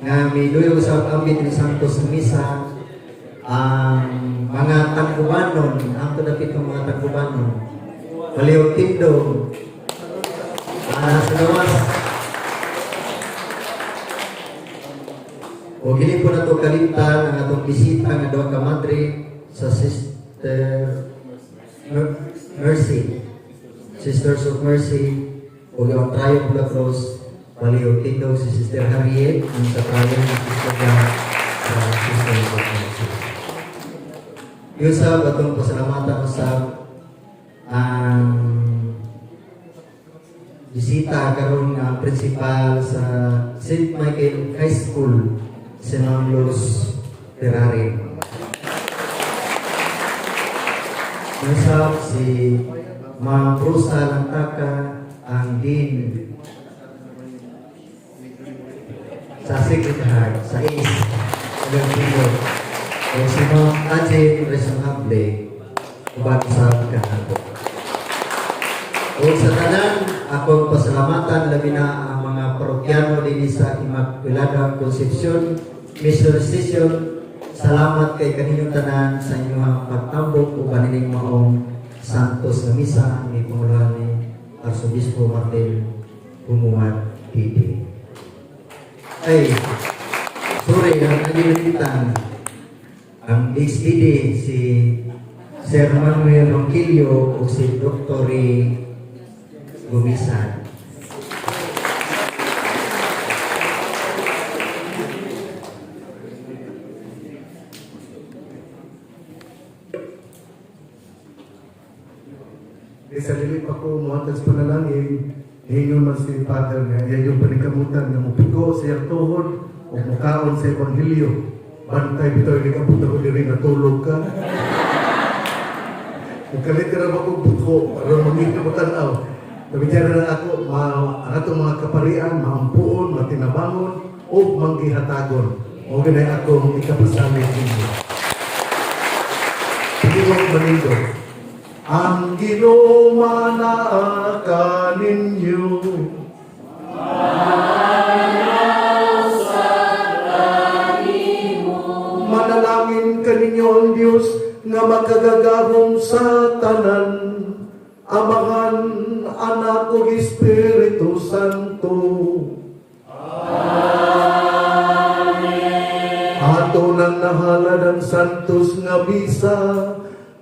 S7: nga miduyog sa ambit ni Santos nga misa ang mga tangkubanon, ang tudapit ng mga tangkubanon. Palihog Tindog. Sa gawas. O gili po na ito kalimtan ang atong bisita nga daw kamadre sa Sister Mercy. Sisters of Mercy o yung Triumph of the Cross. Palihog Tindog si Sister Harriet ang sa Triumph ni Sister John sa Sisters of Mercy. Yun sa atong pasalamatan sa ang bisita karon nga principal sa St. Michael High School, si Ma'am Luz Ferrari. Nasab si Ma'am Rosa Lantaka, ang Dean sa Secretary, sa ACE, o si Ma'am Ajay Resonable, uban sa kanato. O sa tanan, akong pasalamatan labi na ang mga parokyano din sa Immaculada Concepcion Mission Station. Salamat kay kaninyong tanan sa inyong pagtambok o kanining maong Santos na misa ni Panguluhan ni Arsobispo Martin Pumuat Titi. Ay, sorry, ang nagilitan ang XPD si Sir Manuel Ronquillo o si Dr. Gumisan.
S1: Sa lilit ako, muhatag sa panalangin, hingon man si Father nga, yan yung panikamutan na mupigo sa iyang tuhod o mukaon sa Ebanghelyo. Bantay bitaw yung kaputa ko diri natulog ka. Mukalit ka na ako buko, para magiging mo tanaw. Nabityan na ako, ang atong mga kaparian, maampuon, matinabangon, o manggihatagon. O ganay akong ikapasamit ninyo. Piliwag manindo. Ang ginumana ninyo. Manalangin ka ninyo ang Diyos nga makagagahong sa tanan. Amahan, Anak o Espiritu Santo. Amen. Ato nang nahalad ang santos nga bisa,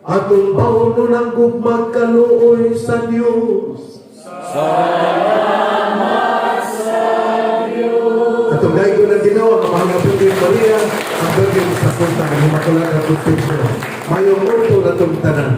S1: atong bauno ng gugmag kaluoy sa Diyos. Salamat sa Diyos. Atong gaygo ng ginawa, ang mga Virgin Maria, ang Virgin sa Punta, ang Immaculada Concepcion. Mayong urto na itong tanan.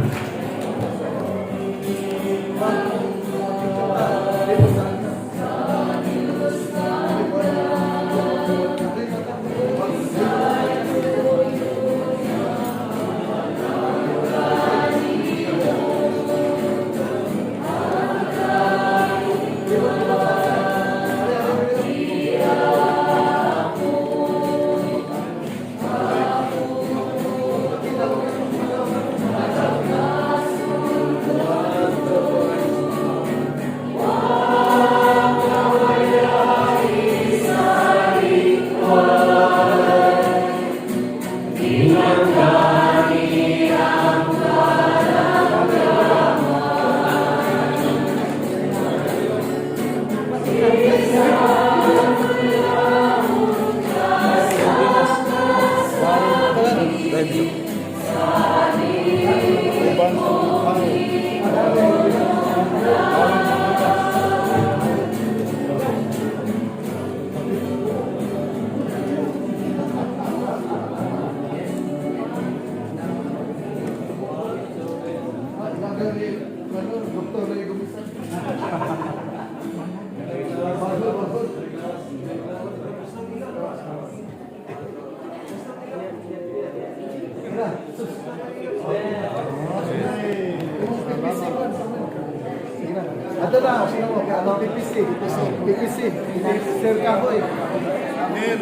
S1: na, sino mo? PPC. PPC. Sir Kahoy. Nel.